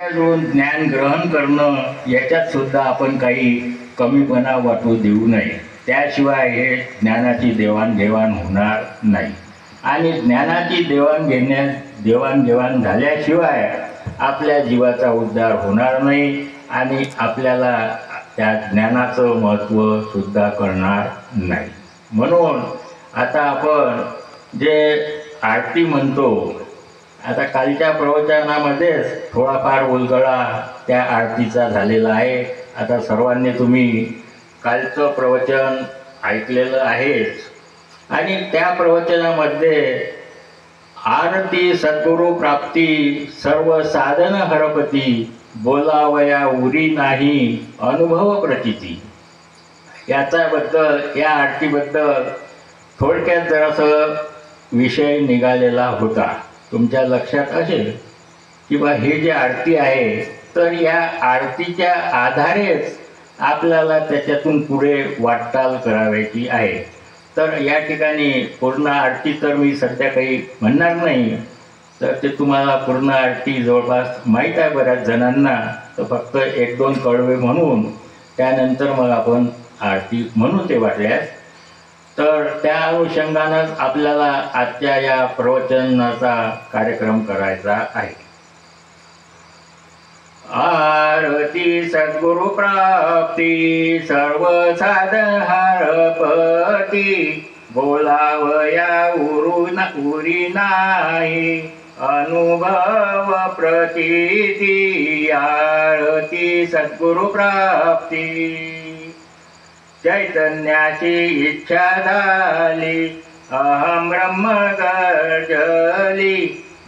कडून ज्ञान ग्रहण करणं याच्यात सुद्धा आपण काही कमीपणा वाटू देऊ नये. त्याशिवाय हे ज्ञानाची देवाणघेवाण होणार नाही. आणि ज्ञानाची देवाणघेवाण झाल्याशिवाय आपल्या जीवाचा उद्धार होणार नाही आणि आपल्याला त्या ज्ञानाचं महत्त्व सुद्धा कळणार नाही. म्हणून आता आपण जे आरती म्हणतो, आता कालच्या प्रवचनामध्येच थोडाफार उलगडा त्या आरतीचा झालेला आहे. आता सर्वांनी तुम्ही कालचं प्रवचन ऐकलेलं आहेच. आणि त्या प्रवचनामध्ये आरती सद्गुरु प्राप्ती सर्व साधन हरपती बोलावया उरी नाही अनुभव प्रचिती याच्याबद्दल, या आरतीबद्दल थोडक्यात जरासं विषय निघालेला होता. तुमच्या लक्षात असेल की बा हे जे आरती आहे, तर या आरतीच्या आधारेच आपल्याला त्याच्यातून पुढे वाटचाल करायची आहे. तर या ठिकाणी पूर्ण आरती तर मी सध्या काही म्हणणार नाही, तर ते तुम्हाला पूर्ण आरती जवळपास माहीत आहे बऱ्याच जणांना. तर फक्त एक दोन कडवे म्हणून त्यानंतर मग आपण आरती म्हणू ते वाटल्यास. तर त्या अनुषंगानंच आपल्याला आजच्या या प्रवचनाचा कार्यक्रम करायचा आहे. आरती सद्गुरु प्राप्ती सर्व साधन हरपती बोलावया उरी नाही अनुभव प्रतीती. आरती सद्गुरु प्राप्ती चैतन्याची इच्छा झाली अहम ब्रह्म गर्जली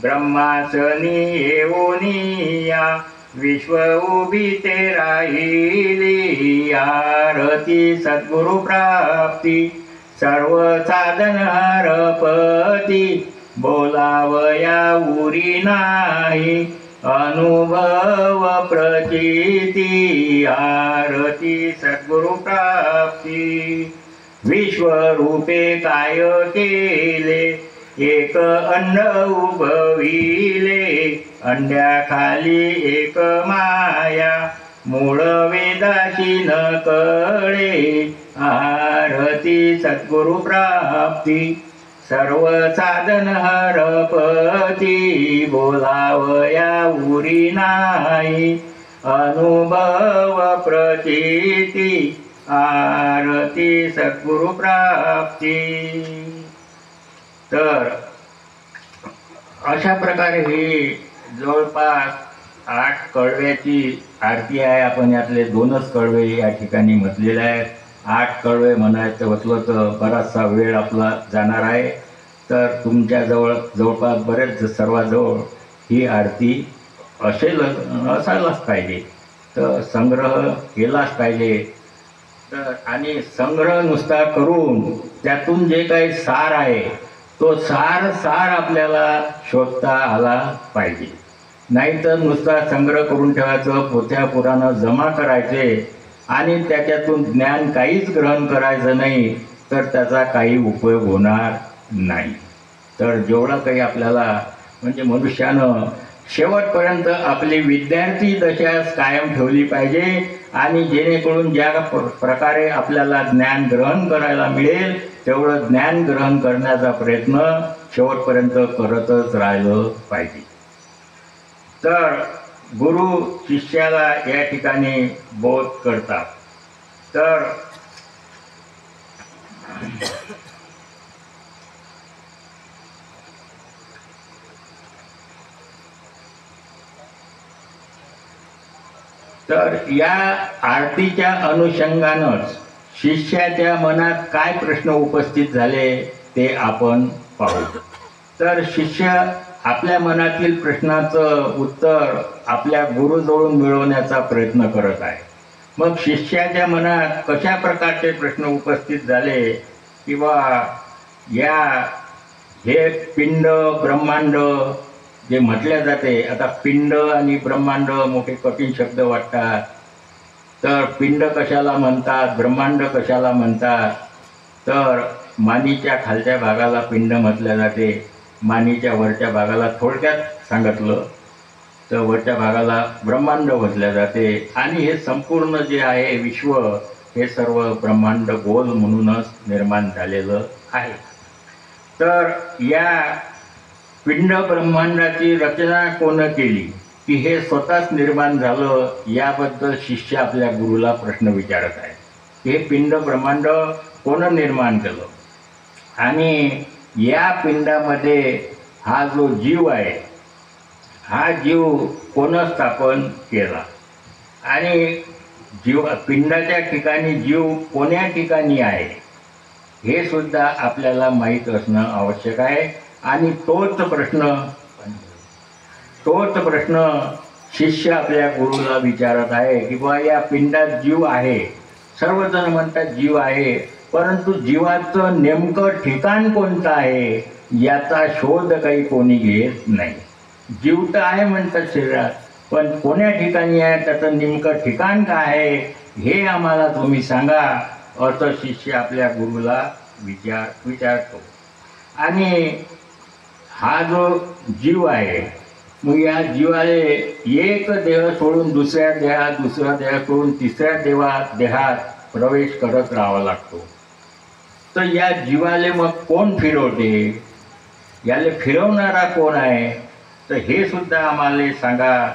ब्रह्मासनी येऊनिया विश्व उभी ते राहिली. आरती सद्गुरु प्राप्ती सर्व साधन हरपती बोलावया उरी नाही अनुभव प्रचिती. आरती सद्गुरु प्राप्ती विश्वरूपे काय केले एक अंड उभविले अंड्याखाली एक माया मूळ वेदाची न कळे. आरती सद्गुरु प्राप्ती सर्व साधन हरपती बोलावया उरी नाही अनुभव प्रचिती. आरती सद्गुरु प्राप्ती. तर अशा प्रकारे ही जवळपास 8 कडव्याची आरती आहे. आपण यातले 2च कडवे या ठिकाणी म्हटलेले आहेत. 8 कडवे म्हणायचं म्हटलं तर बराचसा वेळ आपला जाणार आहे. तर तुमच्याजवळ जवळपास बरेच सर्वांजवळ ही आरती असायलाच पाहिजे. तर संग्रह केलाच पाहिजे. तर आणि संग्रह नुसता करून त्यातून जे काही सार आहे तो सार आपल्याला शोधता आला पाहिजे. नाहीतर नुसता संग्रह करून ठेवायचं, पोथ्या पुराणं जमा करायचे आणि त्याच्यातून ज्ञान काहीच ग्रहण करायचं नाही, तर त्याचा काही उपयोग होणार नाही. तर जेवढं काही आपल्याला म्हणजे मनुष्यानं शेवटपर्यंत आपली विद्यार्थी दशाच कायम ठेवली पाहिजे. आणि जेणेकरून ज्या प्रकारे आपल्याला ज्ञान ग्रहण करायला मिळेल तेवढं ज्ञान ग्रहण करण्याचा प्रयत्न शेवटपर्यंत करतच राहिलं पाहिजे. तर गुरु शिष्याला या ठिकाणी बोध करतात. तर या आरतीच्या अनुषंगानंच शिष्याच्या मनात काय प्रश्न उपस्थित झाले ते आपण पाहू. तर शिष्य आपल्या मनातील प्रश्नाचं उत्तर आपल्या गुरुजवळून मिळवण्याचा प्रयत्न करत आहे. मग शिष्याच्या मनात कशा प्रकारचे प्रश्न उपस्थित झाले किंवा हे पिंड ब्रह्मांड जे म्हटले जाते. आता पिंड आणि ब्रह्मांड मोठे कठीण शब्द वाटतात. तर पिंड कशाला म्हणतात, ब्रह्मांड कशाला म्हणतात, तर मानीच्या खालच्या भागाला पिंड म्हटले जाते, मानीच्या वरच्या भागाला थोडक्यात सांगितलं तर वरच्या भागाला ब्रह्मांड म्हटले जाते आणि हे संपूर्ण जे आहे विश्व हे सर्व ब्रह्मांड गोल म्हणूनच निर्माण झालेलं आहे. तर या पिंड ब्रह्मांडाची रचना कोण केली की हे स्वतःच निर्माण झालं, याबद्दल शिष्य आपल्या गुरुला प्रश्न विचारत आहे. हे पिंड ब्रह्मांड कोण निर्माण केलं आणि या पिंडामध्ये हा जो जीव आहे हा जीव कोण स्थापन केला आणि पिंडाच्या ठिकाणी जीव कोण्या ठिकाणी आहे हे सुद्धा आपल्याला माहीत असणं आवश्यक आहे. आणि तोच प्रश्न शिष्य आपल्या गुरुला विचारत आहे की बा या पिंडात जीव आहे, सर्वजण म्हणतात जीव आहे, परंतु जीवाचं नेमकं ठिकाण कोणतं आहे याचा शोध काही कोणी घेत नाही. जीव तर आहे म्हणतात शरीरात, पण कोण्या ठिकाणी आहे त्याचं नेमकं ठिकाण काय आहे हे आम्हाला तुम्ही सांगा, असं शिष्य आपल्या गुरुला विचारतो. आणि हा जो जीव आहे मग या जीवाले एक देह सोडून दुसऱ्या देहात, दुसरा देह सोडून तिसऱ्या देहात प्रवेश करत राहावा लागतो. तर या जीवाले मग कोण फिरवते, याले फिरवणारा कोण आहे, तर हे सुद्धा आम्हाला सांगा.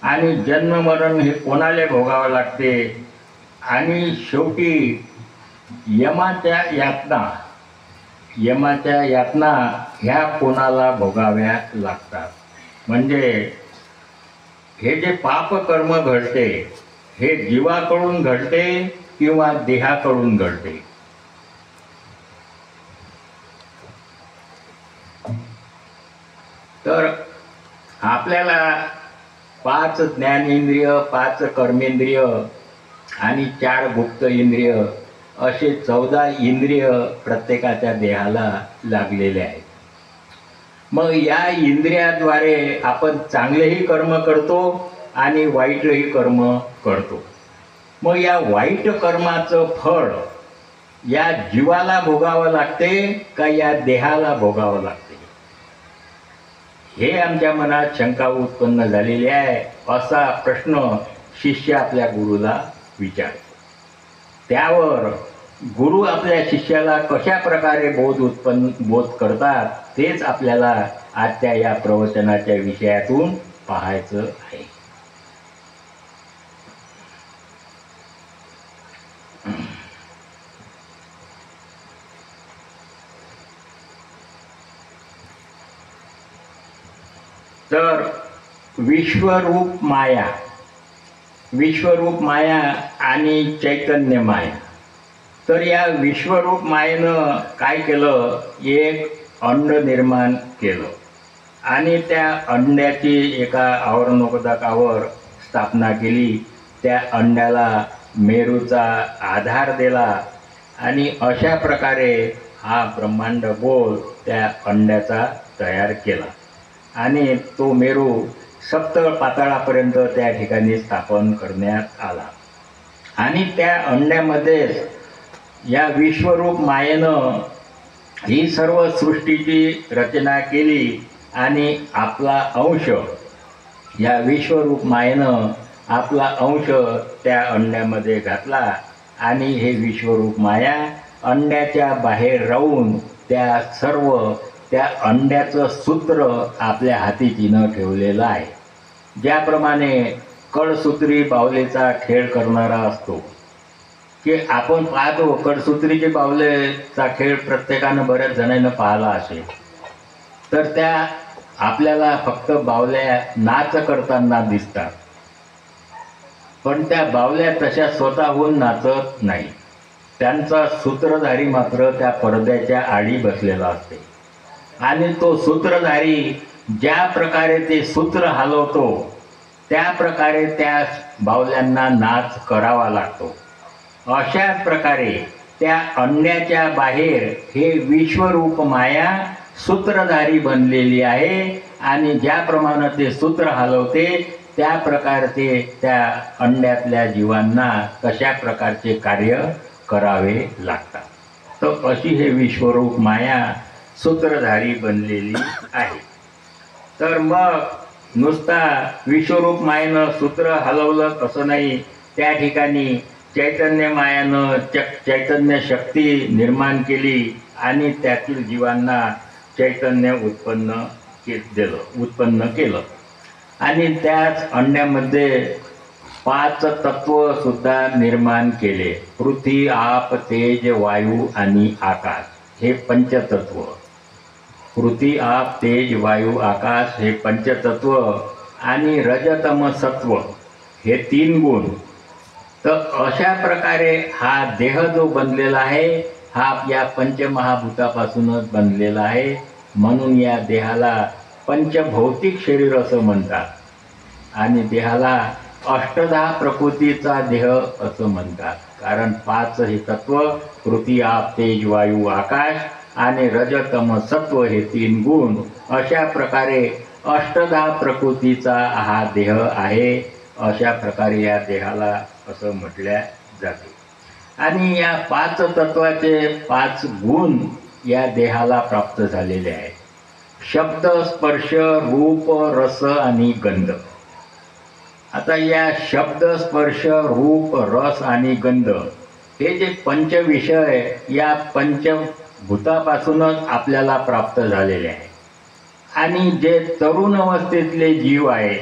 आणि जन्म मरण हे कोणाला भोगावं लागते आणि शेवटी यमाच्या यातना ह्या कोणाला भोगाव्या लागतात. म्हणजे हे जे पापकर्म घडते हे जीवाकडून घडते किंवा देहाकडून घडते. तर आपल्याला 5 ज्ञानेंद्रिय, 5 कर्मेंद्रिय आणि 4 गुप्त इंद्रिय असे 14 इंद्रिय प्रत्येकाच्या देहाला लागलेले आहेत. मग या इंद्रियाद्वारे आपण चांगलेही कर्म करतो आणि वाईटही कर्म करतो. मग या वाईट कर्माचं फळ या जीवाला भोगावं लागते का या देहाला भोगावं लागते, हे आमच्या मनात शंका उत्पन्न झालेली आहे. असा प्रश्न शिष्य आपल्या गुरुला विचारतो. त्यावर गुरु आपल्या शिष्याला कशा प्रकारे बोध करतात तेच आपल्याला आजच्या या प्रवचनाच्या विषयातून पाहायचं आहे. तर विश्वरूप माया आणि चैतन्य माया. तर या विश्वरूप मायेनं काय केलं, एक अंड निर्माण केलं आणि त्या अंड्याची एका आवरणोपदाकावर स्थापना केली. त्या अंड्याला मेरूचा आधार दिला आणि अशा प्रकारे हा ब्रह्मांड गोल त्या अंड्याचा तयार केला आणि तो मेरू सप्त पाताळापर्यंत त्या ठिकाणी स्थापन करण्यात आला. आणि त्या अंड्यामध्ये या विश्वरूप मायेनं ही सर्व सृष्टीची रचना केली आणि आपला अंश, या विश्वरूप मायेनं आपला अंश त्या अंड्यामध्ये घातला आणि हे विश्वरूप माया अंड्याच्या बाहेर राहून त्या अंड्याचं सूत्र आपल्या हाती तिनं ठेवलेलं आहे. ज्याप्रमाणे कडसूत्री बावलेचा खेळ करणारा असतो की आपण पाहतो, कडसूत्रीचे बावलेचा खेळ प्रत्येकानं बऱ्याच जणांना पाहिला असेल. तर त्या आपल्याला फक्त बावल्या नाच करताना दिसतात, पण त्या बावल्या तशा स्वतःहून नाचत नाही. त्यांचा सूत्रधारी मात्र त्या पडद्याच्या आडी बसलेला असते आणि तो सूत्रधारी ज्या प्रकारे ते सूत्र हलवतो त्या प्रकारे त्या बावल्यांना नाच करावा लागतो. अशाच प्रकारे त्या अंड्याच्या बाहेर हे विश्वरूप माया सूत्रधारी बनलेली आहे आणि ज्याप्रमाणे ते सूत्र हलवते त्या प्रकारचे त्या अंड्यातल्या जीवांना तशा प्रकारचे कार्य करावे लागतात. तर अशी हे विश्वरूप माया सूत्रधारी बनलेली आहे. तर मग नुसता विश्वरूप मायेनं सूत्र हलवलं असं नाही, त्या ठिकाणी चैतन्य मायानं चैतन्य शक्ती निर्माण केली आणि त्यातील जीवांना चैतन्य उत्पन्न केलं. आणि त्याच अंड्यामध्ये 5 तत्व सुद्धा निर्माण केले. पृथ्वी, आप, तेज, वायू आणि आकाश हे पंचतत्व. पृथ्वी, आप, तेज, वायू, आकाश हे पंचतत्व आणि रजतम सत्व हे 3 गुण. तर अशा प्रकारे हा देह जो बनलेला आहे हा या पंचमहाभूतापासूनच बनलेला आहे. म्हणून या देहाला पंचभौतिक शरीर असं म्हणतात आणि देहाला अष्टधा प्रकृतीचा देह असं म्हणतात. कारण 5 हे तत्व पृथ्वी, आप, तेज, वायू, आकाश आणि रजतम सत्व हे 3 गुण, अशा प्रकारे अष्टधा प्रकृतीचा हा देह आहे. अशा प्रकारे या देहाला असं म्हटल्या जाते. आणि या 5 तत्वाचे 5 गुण या देहाला प्राप्त झालेले आहेत. शब्द, स्पर्श, रूप, रस आणि गंध. आता या शब्द, स्पर्श, रूप, रस आणि गंध हे जे पंचविषय या पंचभूतापासूनच आपल्याला प्राप्त झालेले आहे. आणि जे तरुण अवस्थेतले जीव आहे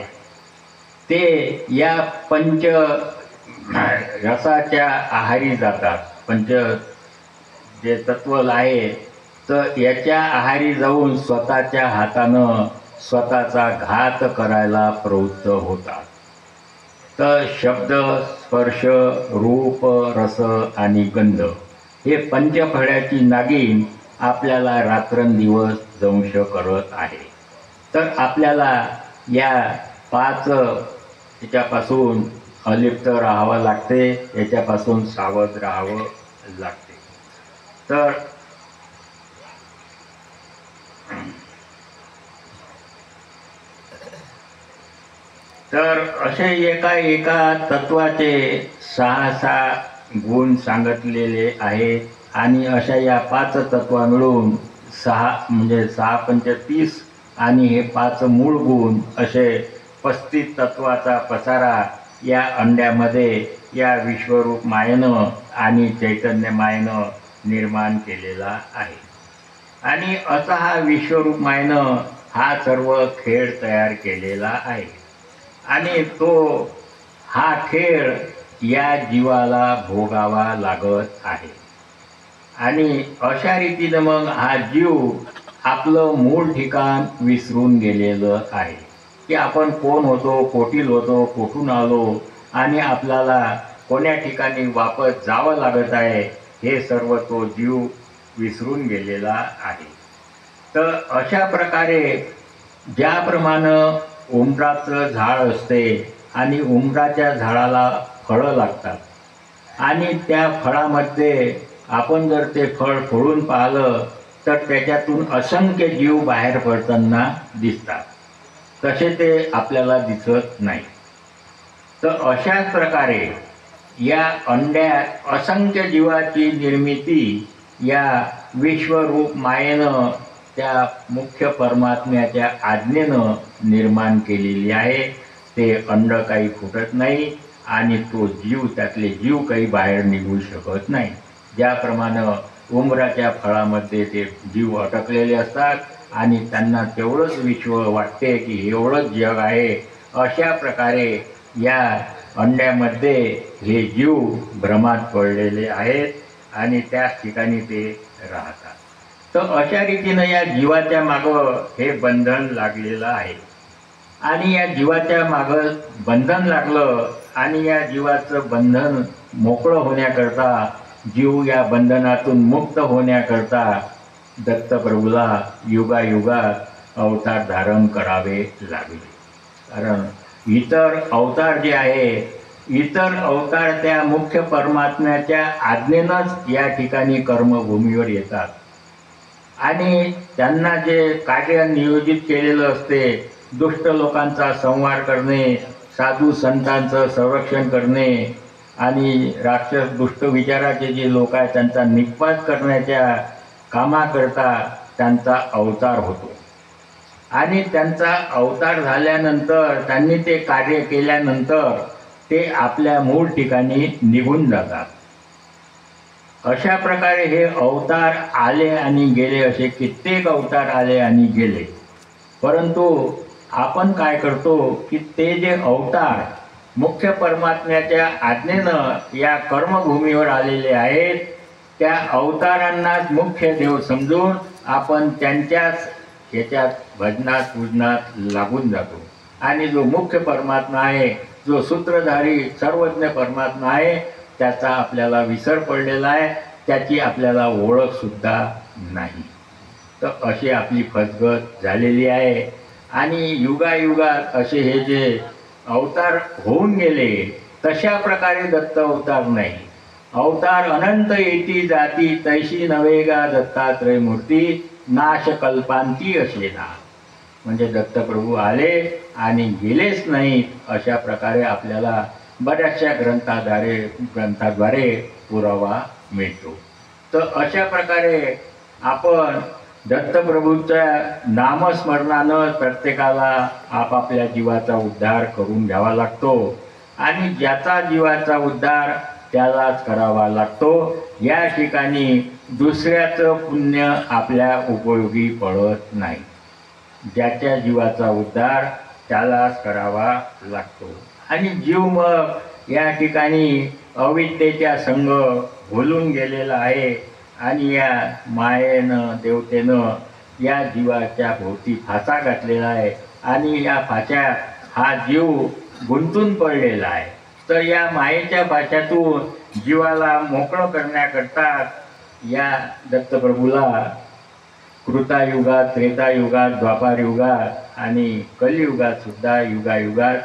ते या पंच रसाच्या आहारी जातात. पंच जे तत्व आहे तर याच्या आहारी जाऊन स्वतःच्या हातानं स्वतःचा घात करायला प्रवृत्त होतात. तर शब्द, स्पर्श, रूप, रस आणि गंध हे पंचफळ्याची नागिन आपल्याला रात्रंदिवस दंश करत आहे. तर आपल्याला या 5 याच्यापासून अलिप्त राहावं लागते, याच्यापासून सावध राहावं लागते. तर असे एका तत्वाचे 6 गुण सांगितलेले आहेत. आणि अशा या 5 तत्वा मिळून 6 म्हणजे 6 पंच 30 आणि हे 5 मूळ गुण असे 35 तत्वाचा पसारा या अंड्यामध्ये या विश्वरूप मायेनं आणि चैतन्य मायेनं निर्माण केलेला आहे. आणि असा हा विश्वरूप मायेनं हा सर्व खेळ तयार केलेला आहे. आणि हा खेळ या जीवाला भोगावा लागत आहे. आणि अशा रीतीनं मग हा जीव आपलं मूळ ठिकाण विसरून गेलेलं आहे की आपण कोण होतो, कोठील होतो, कुठून आलो आणि आपल्याला कोण्या ठिकाणी वापस जावं लागत आहे हे सर्व तो जीव विसरून गेलेला आहे. तर अशा प्रकारे ज्याप्रमाणे उंबराचं झाड असते आणि उंबराच्या झाडाला फळं लागतात आणि त्या फळामध्ये आपण जर ते फळ फोडून पाहिलं तर त्याच्यातून असंख्य जीव बाहेर पडताना दिसतात. तसे ते आपल्याला दिसत नाही. तर अशाच प्रकारे या अंड्यात असंख्य जीवाची निर्मिती या विश्वरूप मायेनं त्या मुख्य परमात्म्याच्या आज्ञेनं निर्माण केलेली आहे. ते अंड काही फुटत नाही आणि तो जीव, त्यातले जीव काही बाहेर निघू शकत नाही. ज्याप्रमाणे उंबराच्या फळामध्ये ते जीव अटकलेले असतात आणि त्यांना तेवढंच विश्व वाटते की एवढंच जग आहे, अशा प्रकारे या अंड्यामध्ये हे जीव भ्रमात पडलेले आहेत आणि त्याच ठिकाणी ते राहतात. तर अशा रीतीनं या जीवाच्या मागं हे बंधन लागलेलं आहे. आणि या जीवाच्या मागं बंधन लागलं आणि या जीवाचं बंधन मोकळं होण्याकरता, जीव या बंधनातून मुक्त होण्याकरता दत्तप्रभूला युगायुगात अवतार धारण करावे लागले. कारण इतर अवतार जे आहे, इतर अवतार त्या मुख्य परमात्म्याच्या आज्ञेनंच या ठिकाणी कर्मभूमीवर येतात आणि त्यांना जे कार्य नियोजित केलेलं असते, दुष्ट लोकांचा संहार करणे, साधू संतांचं संरक्षण करणे आणि राक्षस दुष्ट विचाराचे जे लोक आहेत त्यांचा निःपात करण्याच्या कामाकरता त्यांचा अवतार होतो. आणि त्यांचा अवतार झाल्यानंतर त्यांनी ते कार्य केल्यानंतर ते आपल्या मूळ ठिकाणी निघून जातात. अशा प्रकारे हे अवतार आले आणि गेले, असे कित्येक अवतार आले आणि गेले. परंतु आपण काय करतो की ते जे अवतार मुख्य परमात्म्याच्या आज्ञेनं या कर्मभूमीवर आलेले आहेत, त्या अवतारांनाच मुख्य देव समजून आपण त्यांच्याच याच्यात भजनात पूजनात लागून जातो. आणि जो मुख्य परमात्मा आहे, जो सूत्रधारी सर्वज्ञ परमात्मा आहे, त्याचा आपल्याला विसर पडलेला आहे, त्याची आपल्याला ओळख सुद्धा नाही. तर अशी आपली फसगत झालेली आहे. आणि युगायुगात असे हे जे अवतार होऊन गेले, तशा प्रकारे दत्त अवतार नाही. अवतार अनंत येती जाती, तैशी नवेगा दत्तात्रय मूर्ती, नाश कल्पांती असे ना. म्हणजे दत्तप्रभू आले आणि गेलेच नाहीत, अशा प्रकारे आपल्याला बऱ्याचशा ग्रंथाद्वारे पुरावा मिळतो. तर अशा प्रकारे आपण दत्तप्रभूच्या नामस्मरणानं प्रत्येकाला आपापल्या जीवाचा उद्धार करून घ्यावा लागतो. आणि ज्याचा जीवाचा उद्धार त्यालाच करावा लागतो. या ठिकाणी दुसऱ्याचं पुण्य आपल्या उपयोगी पडत नाही. ज्याच्या जीवाचा उद्धार त्यालाच करावा लागतो. आणि जीव मग या ठिकाणी अविद्येच्या संग भुलून गेलेला आहे आणि या मायेनं देवतेनं या जीवाच्या भोवती फासा घातलेला आहे आणि या फाशात हा जीव गुंतून पडलेला आहे. तर या मायेच्या फाशातून जीवाला मोकळं करण्याकरता या दत्तप्रभूला कृतायुगात, त्रेतायुगात, द्वापारयुगात आणि कलियुगात सुद्धा युगायुगात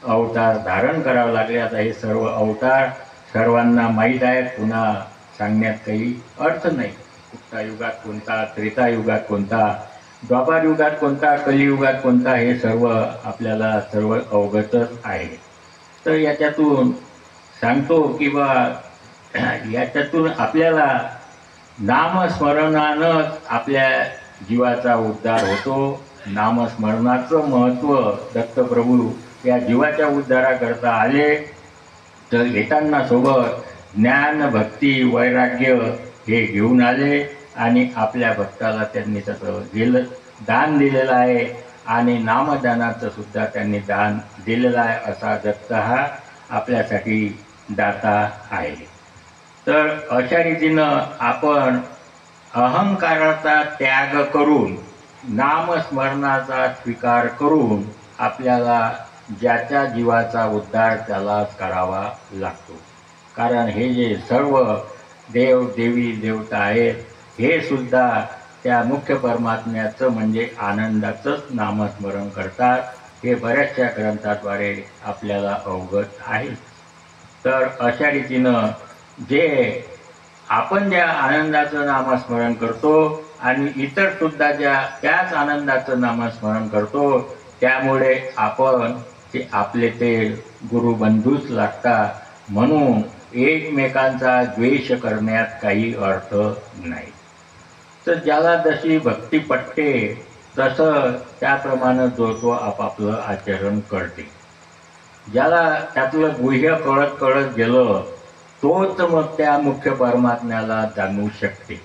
अवतार धारण करावं लागले. आता हे सर्व अवतार सर्वांना माहीत आहेत, पुन्हा सांगण्यात काही अर्थ नाही. कृतायुगात कोणता, त्रेतायुगात कोणता, द्वापारयुगात कोणता, कलियुगात कोणता, हे सर्व आपल्याला सर्व अवगतच आहे. तर याच्यातून सांगतो की बा याच्यातून आपल्याला नामस्मरणानंच आपल्या जीवाचा उद्धार होतो. नामस्मरणाचं महत्त्व दत्तप्रभू या जीवाच्या उद्धाराकरता आले. तर येताना सोबत ज्ञान, भक्ती, वैराग्य हे घेऊन आले आणि आपल्या भक्ताला त्यांनी तसं दान दिलेलं आहे. आणि नामदानाचं सुद्धा त्यांनी दान दिलेलं आहे. असा दत्त हा आपल्यासाठी दाता आहे. तर अशा रीतीनं आपण अहंकाराचा त्याग करून नामस्मरणाचा स्वीकार करून आपल्याला ज्याच्या जीवाचा उद्धार त्यालाच करावा लागतो. कारण हे जे सर्व देव देवी देवता आहेत, हे सुद्धा त्या मुख्य परमात्म्याचं म्हणजे आनंदाचंच नामस्मरण करतात. हे बऱ्याचशा ग्रंथाद्वारे आपल्याला अवगत आहे. तर अशा रीतीनं जे आपण ज्या आनंदाचं नामस्मरण करतो आणि इतर सुद्धा त्याच आनंदाचं नामस्मरण करतो, त्यामुळे आपण आपले ते गुरुबंधूच लागतात. म्हणून एकमेकांचा द्वेष करण्यात काही अर्थ नाही. तर ज्याला जशी भक्ती पटते तसं त्याप्रमाणे जो आपापलं आचरण करते. ज्याला त्यातलं गुह्य कळत कळत गेलं तोच मग त्या मुख्य परमात्म्याला जाणू शकते.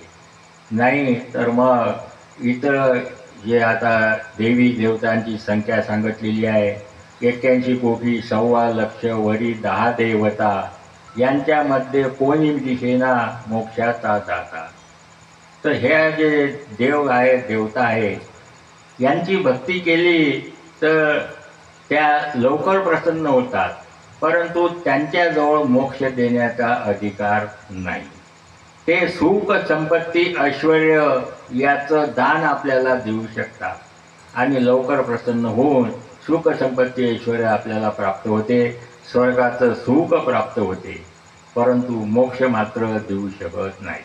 नाही तर मग इतर जे आता देवी देवतांची संख्या सांगितलेली आहे, 81 कोटी 1.25 लक्ष वरी 10 देवता, यांच्यामध्ये कोणी दिसेना मोक्षाचा दाता. तर ह्या जे देव आहेत, देवता आहेत, यांची भक्ती केली तर त्या लवकर प्रसन्न होतात. परंतु त्यांच्याजवळ मोक्ष देण्याचा अधिकार नाही. ते सुख, संपत्ती, ऐश्वर याचं दान आपल्याला देऊ शकतात आणि लवकर प्रसन्न होऊन सुख, संपत्ती, ऐश्वर आपल्याला प्राप्त होते, स्वर्गाचं सुख प्राप्त होते. परंतु मोक्ष मात्र देऊ शकत नाही.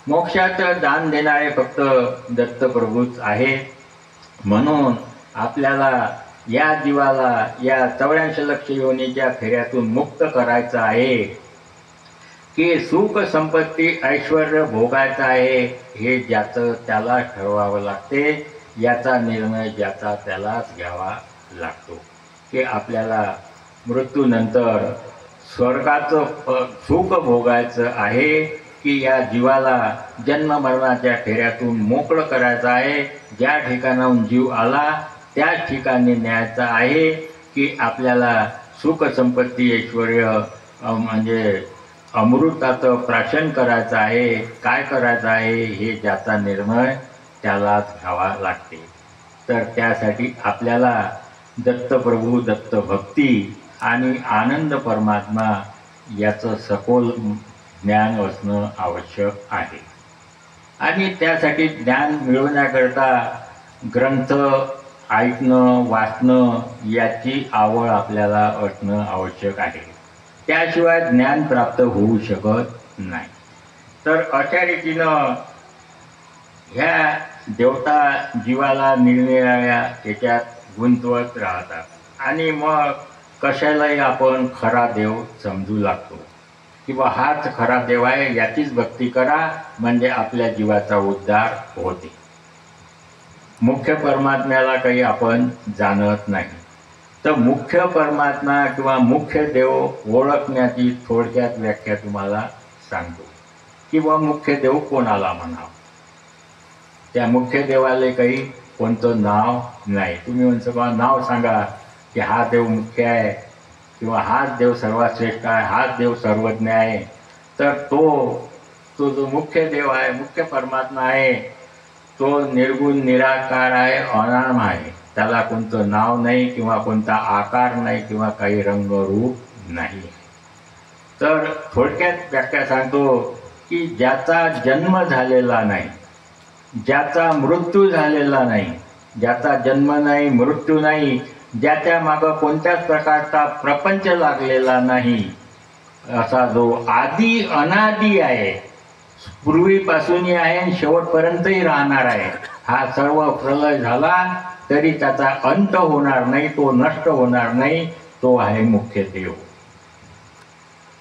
मोक्षाचं दान देणारे फक्त दत्तप्रभूच आहे. म्हणून आपल्याला या जीवाला या 84 लक्ष योनीच्या फेऱ्यातून मुक्त करायचं आहे की सुख, संपत्ती, ऐश्वर भोगायचं आहे, हे ज्याचं त्याला ठरवावं लागते. याचा निर्णय ज्याचा त्यालाच घ्यावा लागतो की आपल्याला मृत्यूनंतर स्वर्गाचं सुख भोगायचं आहे की या जीवाला जन्म मरणाच्या फेऱ्यातून मोकळं करायचं आहे, ज्या ठिकाणाहून जीव आला त्याच ठिकाणी न्यायचं आहे की आपल्याला सुख संपत्ती ऐश्वर म्हणजे अमृताचं प्राशन करायचं आहे, काय करायचं आहे हे ज्याचा निर्णय त्यालाच घ्यावा लागते. तर त्यासाठी आपल्याला दत्तप्रभू दत्तभक्ती आणि आनंद परमात्मा याचं सखोल ज्ञान असणं आवश्यक आहे. आणि त्यासाठी ज्ञान मिळवण्याकरता ग्रंथ ऐकणं वाचणं याची आवड आपल्याला असणं आवश्यक आहे. त्याशिवाय ज्ञान प्राप्त होऊ शकत नाही. तर अशा रीतीनं ह्या देवता जीवाला निरनिराळ्या याच्यात गुंतवत राहतात आणि मग कशालाही आपण खरा देव समजू लागतो किंवा हाच खरा देव आहे, याचीच भक्ती करा म्हणजे आपल्या जीवाचा उद्धार होते. मुख्य परमात्म्याला काही आपण जाणत नाही. तर मुख्य परमात्मा किंवा मुख्य देव ओळखण्याची थोडक्यात व्याख्या तुम्हाला सांगतो किंवा मुख्य देव कोणाला म्हणावं. त्या मुख्य देवाला काही कोणतं नाव नाही. तुम्ही म्हणता नाव सांगा की हा देव मुख्य आहे किंवा हाच देव सर्वात श्रेष्ठ आहे, हाच देव सर्वज्ञ आहे. तर तो जो मुख्य देव आहे, मुख्य परमात्मा आहे, तो निर्गुण निराकार आहे, अनाम आहे. त्याला कोणतं नाव नाही किंवा कोणता आकार नाही किंवा काही रंगरूप नाही. तर थोडक्यात व्याख्या सांगतो की ज्याचा जन्म झालेला नाही, ज्याचा मृत्यू झालेला नाही, ज्याचा जन्म नाही मृत्यू नाही, ज्याच्या मागं कोणत्याच प्रकारचा प्रपंच लागलेला नाही, असा जो आदी अनादी आहे, पूर्वीपासूनही आहे आणि शेवटपर्यंतही राहणार आहे, हा सर्व प्रलय झाला तरी त्याचा अंत होणार नाही, तो नष्ट होणार नाही, तो आहे मुख्य देव.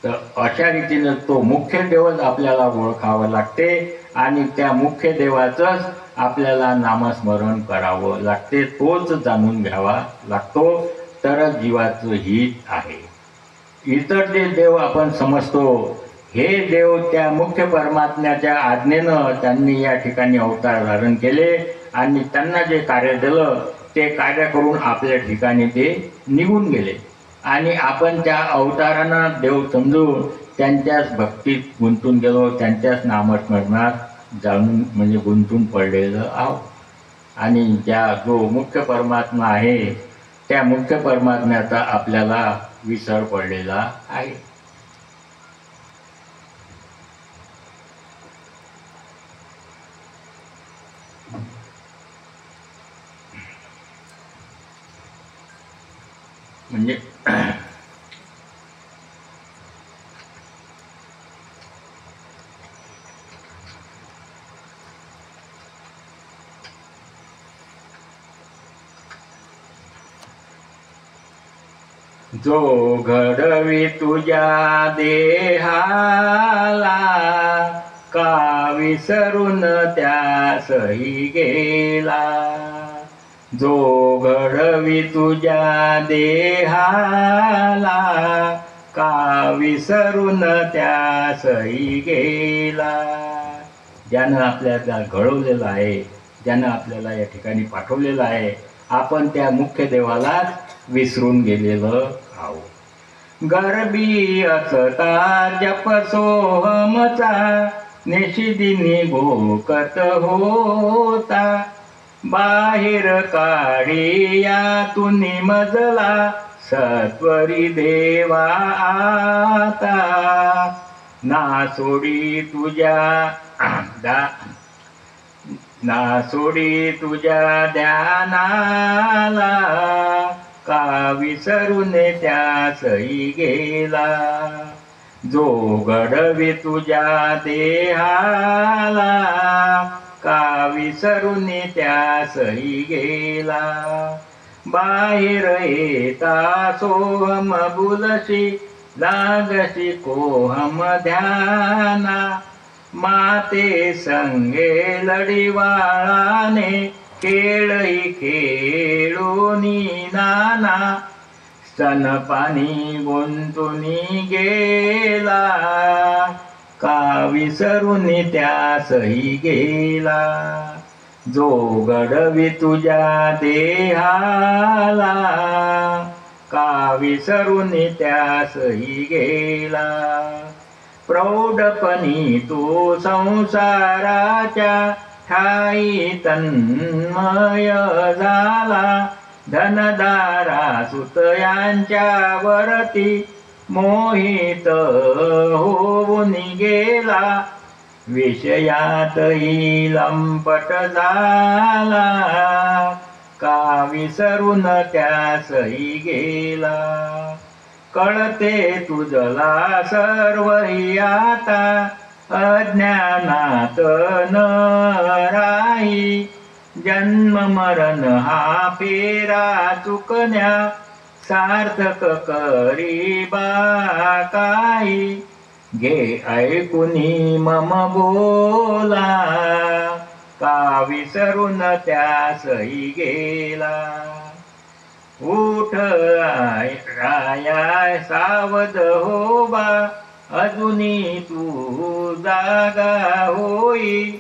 तर अशा रीतीनं तो मुख्य देवच आपल्याला ओळखावं लागते आणि त्या मुख्य देवाचंच आपल्याला नामस्मरण करावं लागते, तोच जाणून घ्यावा लागतो, तरच जीवाचं हित आहे. इतर जे देव आपण समजतो हे देव त्या मुख्य परमात्म्याच्या आज्ञेनं त्यांनी या ठिकाणी अवतार धारण केले आणि त्यांना जे कार्य दिलं ते कार्य करून आपल्या ठिकाणी ते निघून गेले आणि आपण त्या अवतारांना देव समजून त्यांच्याच भक्तीत गुंतून गेलो, त्यांच्याच नामस्मरणात जाणून म्हणजे गुंतून पडलेलं आहोत. आणि जो मुख्य परमात्मा आहे त्या मुख्य परमात्म्याचा आपल्याला विसर पडलेला आहे. म्हणजे जो घडवी तुझ्या देहाला का विसरून त्यासही गेला, जो घडवी तुझ्या देहाला का विसरून त्यासही गेला. ज्यानं आपल्याला घडवलेलं आहे, ज्यानं आपल्याला या ठिकाणी पाठवलेलं आहे, आपण त्या मुख्य देवालाच विसरून गेलेलं आहोत. गर्भी असता जप सोहमचा निशिदिनी भोकत होता, बाहेर काढी यातून मजला सत्वरी देवा आता. ना सोडी तुझ्या ध्यानाला का विसरून त्यासही गेला, जो घडवी तुझ्या देहाला का विसरून त्यासही गेला. बाहेर येता सोहम बुलशी लागशी कोहम ध्याना, माते संगे लढीवाळाने खेळही खेळूनी नाना स्तनपाणी गुंतून गेला, का विसरून त्यासही गेला. जो घडवी तुझ्या देहाला, का विसरून त्यासही गेला. प्रौढपणी तू संसाराच्या ठाई तन्मय झाला, धनदारा सुतयांच्या वरती मोहित होऊन गेला. विषयातही लंपट झाला, का विसरून त्यासही गेला. कळते तुझला सर्वही आता, अज्ञानात न राही. जन्म मरण हा फेरा चुकण्या, सार्थक करी बा काही. घे ऐकुनी मम बोला, का विसरून त्यासही गेला. उठ राया सावध होबा, अजुनी तू जागा होई.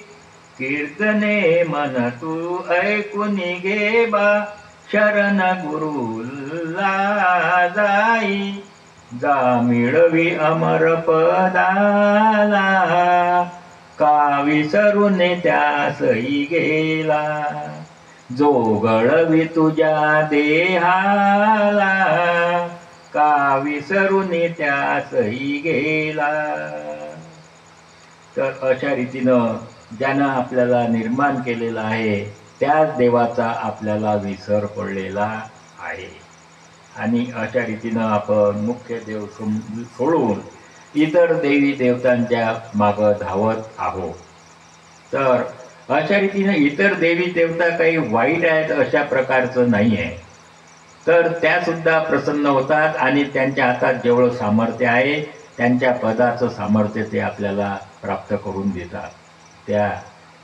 कीर्तने मन तू ऐकुनी घे बा, शरण गुरुला जाई. जा मिळवी अमर पदाला, का विसरून त्यासही गेला. जो घडवी तुझ्या देहाला, का विसरून त्यासही गेला. तर अशा रीतीनं ज्यानं आपल्याला निर्माण केलेला आहे त्याच देवाचा आपल्याला विसर पडलेला आहे. आणि अशा रीतीनं आपण मुख्य देव सोडून इतर देवी देवतांच्या मागं धावत आहोत. तर अशा रीतीनं इतर देवी देवता काही वाईट आहेत अशा प्रकारचं नाही आहे. तर त्यासुद्धा प्रसन्न होतात आणि त्यांच्या हातात जेवढं सामर्थ्य आहे त्यांच्या पदाचं सामर्थ्य ते आपल्याला प्राप्त करून देतात.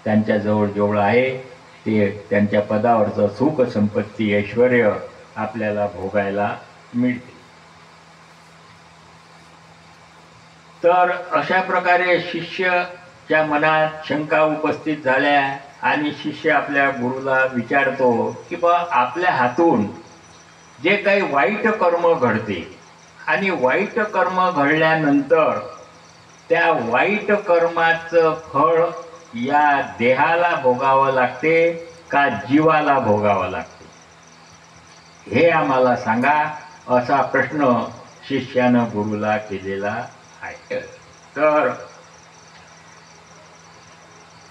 त्यांच्याजवळ जेवढं आहे ते त्यांच्या पदावरचं सुख संपत्ती ऐश्वर आपल्याला भोगायला मिळते. तर अशा प्रकारे शिष्याच्या मनात शंका उपस्थित झाल्या आणि शिष्य आपल्या गुरुला विचारतो की बा आपल्या हातून जे काही वाईट कर्म घडते आणि वाईट कर्म घडल्यानंतर त्या वाईट कर्माचं फळ या देहाला भोगावं लागते का जीवाला भोगावं लागते, हे आम्हाला सांगा, असा प्रश्न शिष्यानं गुरुला केलेला आहे.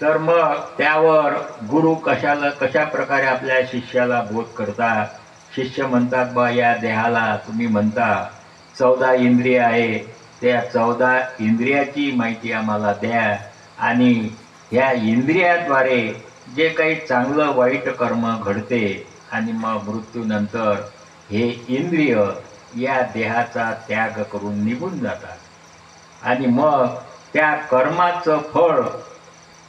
तर मग त्यावर गुरु कशा प्रकारे आपल्या शिष्याला बोध करतात. शिष्य म्हणतात बा या देहाला तुम्ही म्हणता 14 इंद्रिय आहे, त्या 14 इंद्रियाची माहिती आम्हाला द्या आणि ह्या इंद्रियाद्वारे जे काही चांगलं वाईट कर्म घडते आणि मग मृत्यूनंतर हे इंद्रिय या देहाचा त्याग करून निघून जातात आणि मग त्या कर्माचं फळ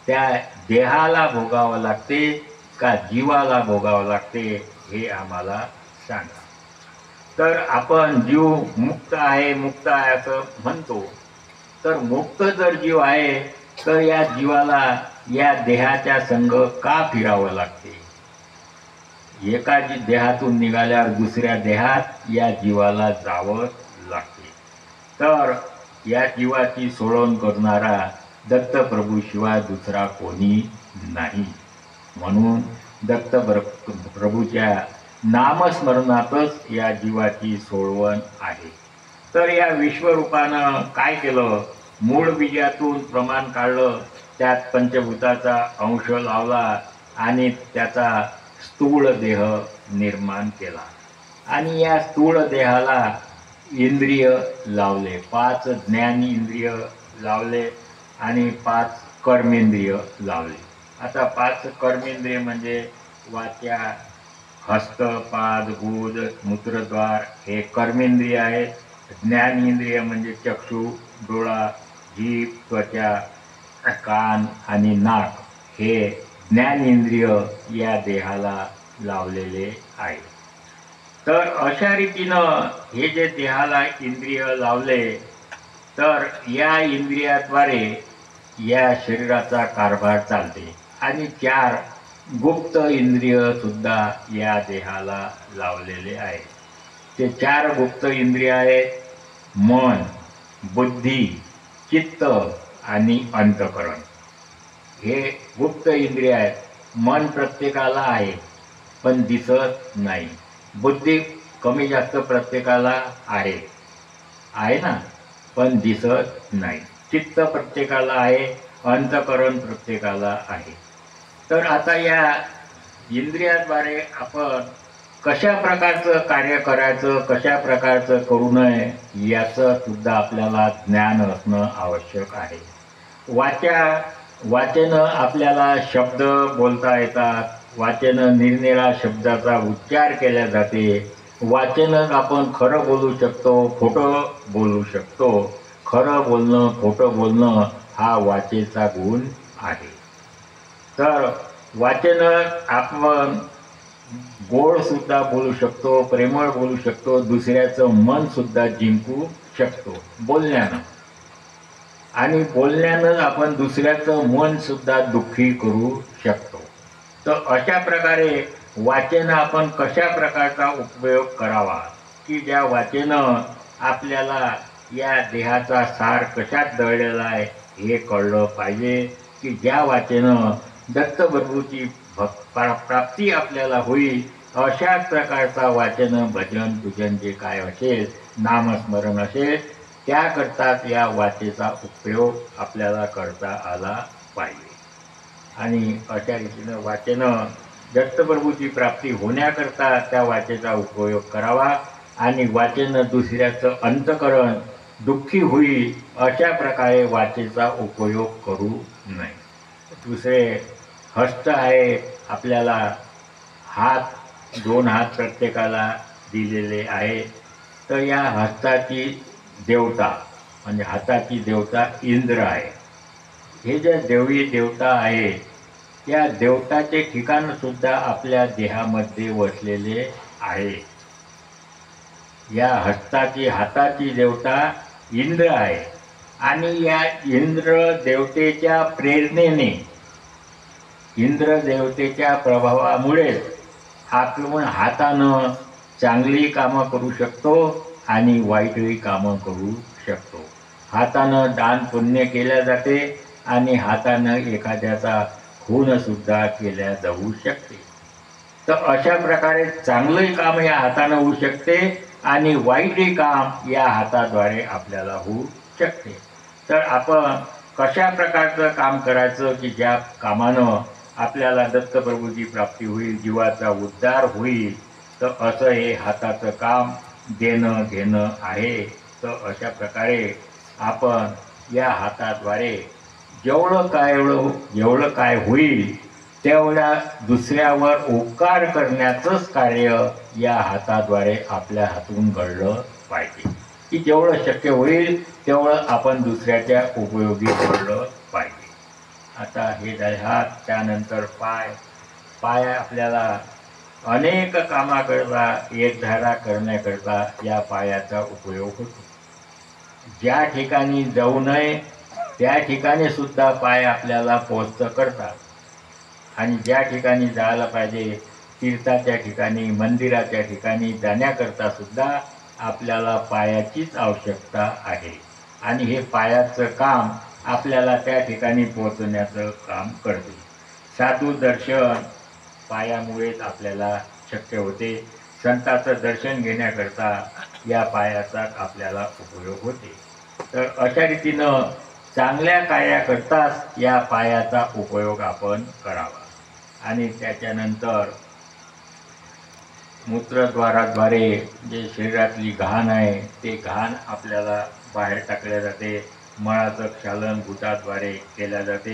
त्या देहाला भोगावं लागते का जीवाला भोगावं लागते, हे आम्हाला सांगा. तर आपण जीव मुक्त आहे असं म्हणतो. तर मुक्त जर जीव आहे तर या जीवाला या देहाच्या संग का फिरावं लागते. एका देहातून निघाल्यावर दुसऱ्या देहात या जीवाला जावं लागते. तर या जीवाची सोडवण करणारा दत्तप्रभू शिवाय दुसरा कोणी नाही. म्हणून दत्तप्रभूच्या नामस्मरणातच या जीवाची सोडवण आहे. तर या विश्वरूपानं काय केलं, मूळ बीजातून प्रमाण काढलं, त्यात पंचभूताचा अंश लावला आणि त्याचा स्थूळ देह निर्माण केला आणि या स्थूळ देहाला इंद्रिय लावले, 5 ज्ञानेंद्रिय लावले आणि 5 कर्मेंद्रिय लावले. आता 5 कर्मेंद्रिय म्हणजे वाचा, हस्त, पाद, गुद, मूत्रद्वार हे कर्मेंद्रिय आहेत. ज्ञानेंद्रिय म्हणजे चक्षु, डोळा, जीभ, त्वचा, कान आणि नाक हे ज्ञानेंद्रिय या देहाला लावलेले आहे. तर अशा रीतीनं हे जे देहाला इंद्रिय लावले, तर या इंद्रियाद्वारे या शरीराचा कारभार चालते. आणि 4 गुप्त इंद्रिय सुद्धा या देहाला लावलेले आहेत. ते 4 गुप्त इंद्रिय आहेत: मन, बुद्धी, चित्त आणि अंतःकरण. हे गुप्त इंद्रिय आहेत. मन प्रत्येकाला आहे पण दिसत नाही. बुद्धी कमी जास्त प्रत्येकाला आहे, आहे ना, पण दिसत नाही. चित्त प्रत्येकाला आहे, अंतःकरण प्रत्येकाला आहे. तर आता या इंद्रियाद्वारे आपण कशा प्रकारचं कार्य करायचं, कशा प्रकारचं करू नये याचं सुद्धा आपल्याला ज्ञान असणं आवश्यक आहे. वाचेनं आपल्याला शब्द बोलता येतात. वाचेनं निरनिराळ्या शब्दाचा उच्चार केला जाते. वाचेनं आपण खरं बोलू शकतो, खोटं बोलू शकतो. खरं बोलणं, खोटं बोलणं हा वाचेचा गुण आहे. तर वाचेनं आपण गोड सुद्धा बोलू शकतो, प्रेमळ बोलू शकतो, दुसऱ्याचं मन सुद्धा जिंकू शकतो बोलण्यानं. आणि बोलण्यानं आपण दुसऱ्याचं मन सुद्धा दुःखी करू शकतो. तर अशा प्रकारे वाचेनं आपण कशा प्रकारचा उपयोग करावा, की ज्या वाचेनं आपल्याला या देहाचा सार कशात दळलेला आहे हे कळलं पाहिजे. की ज्या वाचेनं दत्तप्रभूची प्राप्ती आपल्याला होईल, अशाच प्रकारचा वाचन, भजन, पूजन जे काय असेल, नामस्मरण असेल, त्याकरताच या वाचेचा उपयोग आपल्याला करता आला पाहिजे. आणि अशा रीतीनं वाचेनं दत्तप्रभूची प्राप्ती होण्याकरता त्या वाचेचा उपयोग करावा. आणि वाचेनं दुसऱ्याचं अंतःकरण दुःखी होईल अशा प्रकारे वाचेचा उपयोग करू नये. दुसरे हस्त आहे. आपल्याला हात, 2 हात प्रत्येकाला दिलेले आहे. तर या हस्ताची देवता म्हणजे हाताची देवता इंद्र आहे. हे जे देवी देवता आहे, त्या देवताचे ठिकाण सुद्धा आपल्या देहामध्ये वसलेले आहे. या हस्ताची, हाताची देवता इंद्र आहे. आणि या इंद्र देवतेच्या प्रेरणेने, इंद्र देवतेच्या प्रभावामुळे आपण हातानं चांगली कामं करू शकतो आणि वाईटही कामं करू शकतो. हातानं दान पुण्य केल्या जाते आणि हातानं एखाद्याचा खून सुद्धा केल्या जाऊ शकते. तर अशा प्रकारे चांगलंही काम या हातानं होऊ शकते आणि वाईटही काम या हाताद्वारे आपल्याला होऊ शकते. तर आपण कशा प्रकारचं काम करायचं की ज्या कामानं आपल्याला दत्तप्रभूची प्राप्ती होईल, जीवाचा उद्धार होईल. तर असं हे हाताचं काम देणं घेणं आहे. तर अशा प्रकारे आपण या हाताद्वारे जेवढं काय होईल तेवढ्या दुसऱ्यावर उपकार करण्याचंच कार्य या हाताद्वारे आपल्या हातून घडलं पाहिजे. की जेवढं शक्य होईल तेवढं आपण दुसऱ्याच्या उपयोगी पडलं पाहिजे. आता हे झाले हात. त्यानंतर पाय आपल्याला अनेक कामाकरता, एकधारा करण्याकरता या पायाचा उपयोग होतो. ज्या ठिकाणी जाऊ नये त्या ठिकाणी सुद्धा पाय आपल्याला पोचतं करतात. आणि ज्या ठिकाणी जायला पाहिजे, तीर्थाच्या ठिकाणी, मंदिराच्या ठिकाणी जाण्याकरता सुद्धा आपल्याला पायाचीच आवश्यकता आहे. आणि हे पायाचं काम आपल्याला त्या ठिकाणी पोहोचण्याचं काम करते. साधू दर्शन पायामुळेच आपल्याला शक्य होते. संतांचं दर्शन घेण्याकरता या पायाचा आपल्याला उपयोग होते. तर अशा रीतीनं चांगल्या कार्याकरताच या पायाचा उपयोग आपण करावा. आणि त्याच्यानंतर मूत्रद्वाराद्वारे जे शरीरातली घाण आहे ते घाण आपल्याला बाहेर टाकल्या जाते. मळाचं क्षालन गुटाद्वारे केल्या जाते.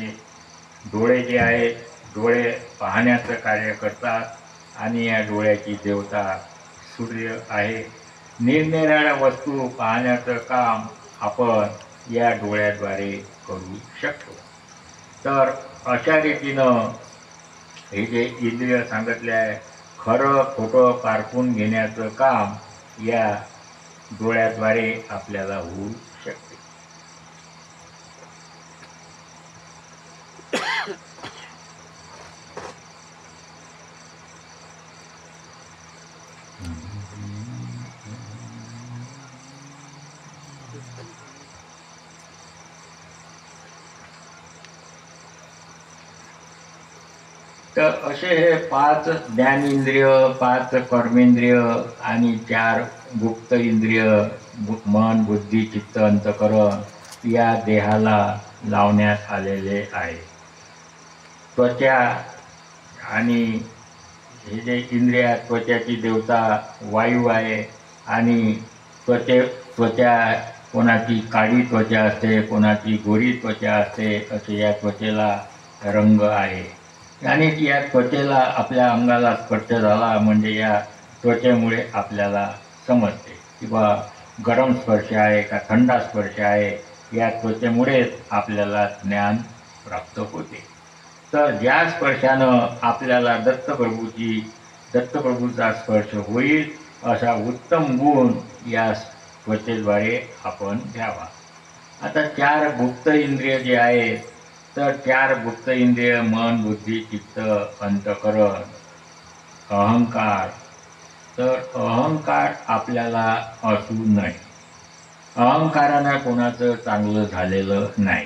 डोळे जे आहेत, डोळे पाहण्याचं कार्य करतात आणि या डोळ्याची देवता सूर्य आहे. निरनिराळ्या वस्तू पाहण्याचं काम आपण या डोळ्याद्वारे करू शकतो. तर अशा रीतीनं हे जे इंद्रिय सांगितले आहे, खरं खोटं पारखून घेण्याचं काम या डोळ्याद्वारे आपल्याला होऊ शकते. तर असे हे 5 ज्ञानेंद्रिय, 5 कर्मेंद्रिय आणि 4 गुप्त इंद्रिय, मन, बुद्धी, चित्त, अंतःकरण या देहाला लावण्यात आलेले आहे. त्वचा आणि हे जे इंद्रिया, त्वचाची देवता वायू आहे आणि त्वचा कोणाची काळी त्वचा असते, कोणाची गोरी त्वचा असते, असे या त्वचेला रंग आहे. आणि या त्वचेला आपल्या अंगाला स्पर्श झाला म्हणजे या त्वचेमुळे आपल्याला समजते की बा गरम स्पर्श आहे का थंडा स्पर्श आहे. या त्वचेमुळेच आपल्याला ज्ञान प्राप्त होते. तर ज्या स्पर्शानं आपल्याला दत्तप्रभूचा स्पर्श होईल असा उत्तम गुण या त्वचेद्वारे आपण घ्यावा. आता 4 गुप्त इंद्रिय जे आहेत, तर 4 गुप्त इंद्रिय मन, बुद्धी, चित्त, अंतःकरण, अहंकार. तर अहंकार आपल्याला असू नये. अहंकारानं कोणाचं चांगलं झालेलं नाही.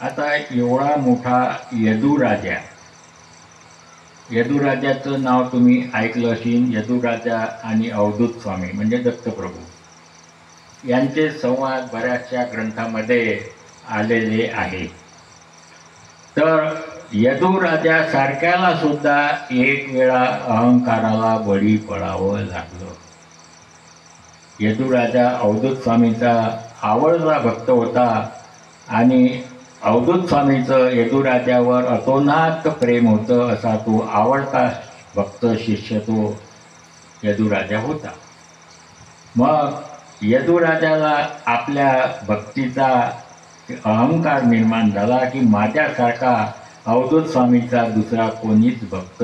आता एवढा मोठा यदुराजाचं नाव तुम्ही ऐकलं असेल. यदुराजा आणि अवधूत स्वामी म्हणजे दत्तप्रभू यांचे संवाद बऱ्याचशा ग्रंथामध्ये आलेले आहेत. तर यदुराजासारख्याला सुद्धा एक वेळा अहंकाराला बळी पडावं लागलं. यदुराजा अवधूत स्वामीचा आवडता भक्त होता आणि अवधूत स्वामीचं यदुराजावर अतोनात प्रेम होतं. असा तो आवडता भक्त शिष्य तो यदुराजा होता. मग यदुराजाला आपल्या भक्तीचा अहंकार निर्माण झाला की माझ्यासारखा अवधूत स्वामीचा दुसरा कोणीच भक्त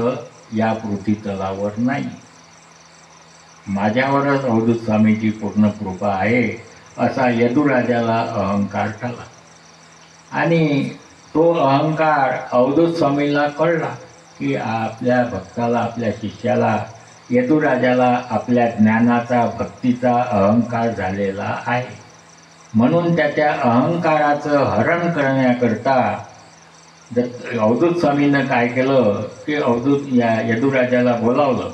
या पृथ्वी तलावर नाही. माझ्यावरच अवधूत स्वामीची पूर्ण कृपा आहे असा यदुराजाला अहंकार झाला. आणि तो अहंकार अवधूत स्वामीला कळला की आपल्या भक्ताला, आपल्या शिष्याला, यदुराजाला आपल्या ज्ञानाचा, भक्तीचा अहंकार झालेला आहे. म्हणून त्याच्या अहंकाराचं हरण करण्याकरता अवधूत स्वामीनं काय केलं की यदुराजाला बोलावलं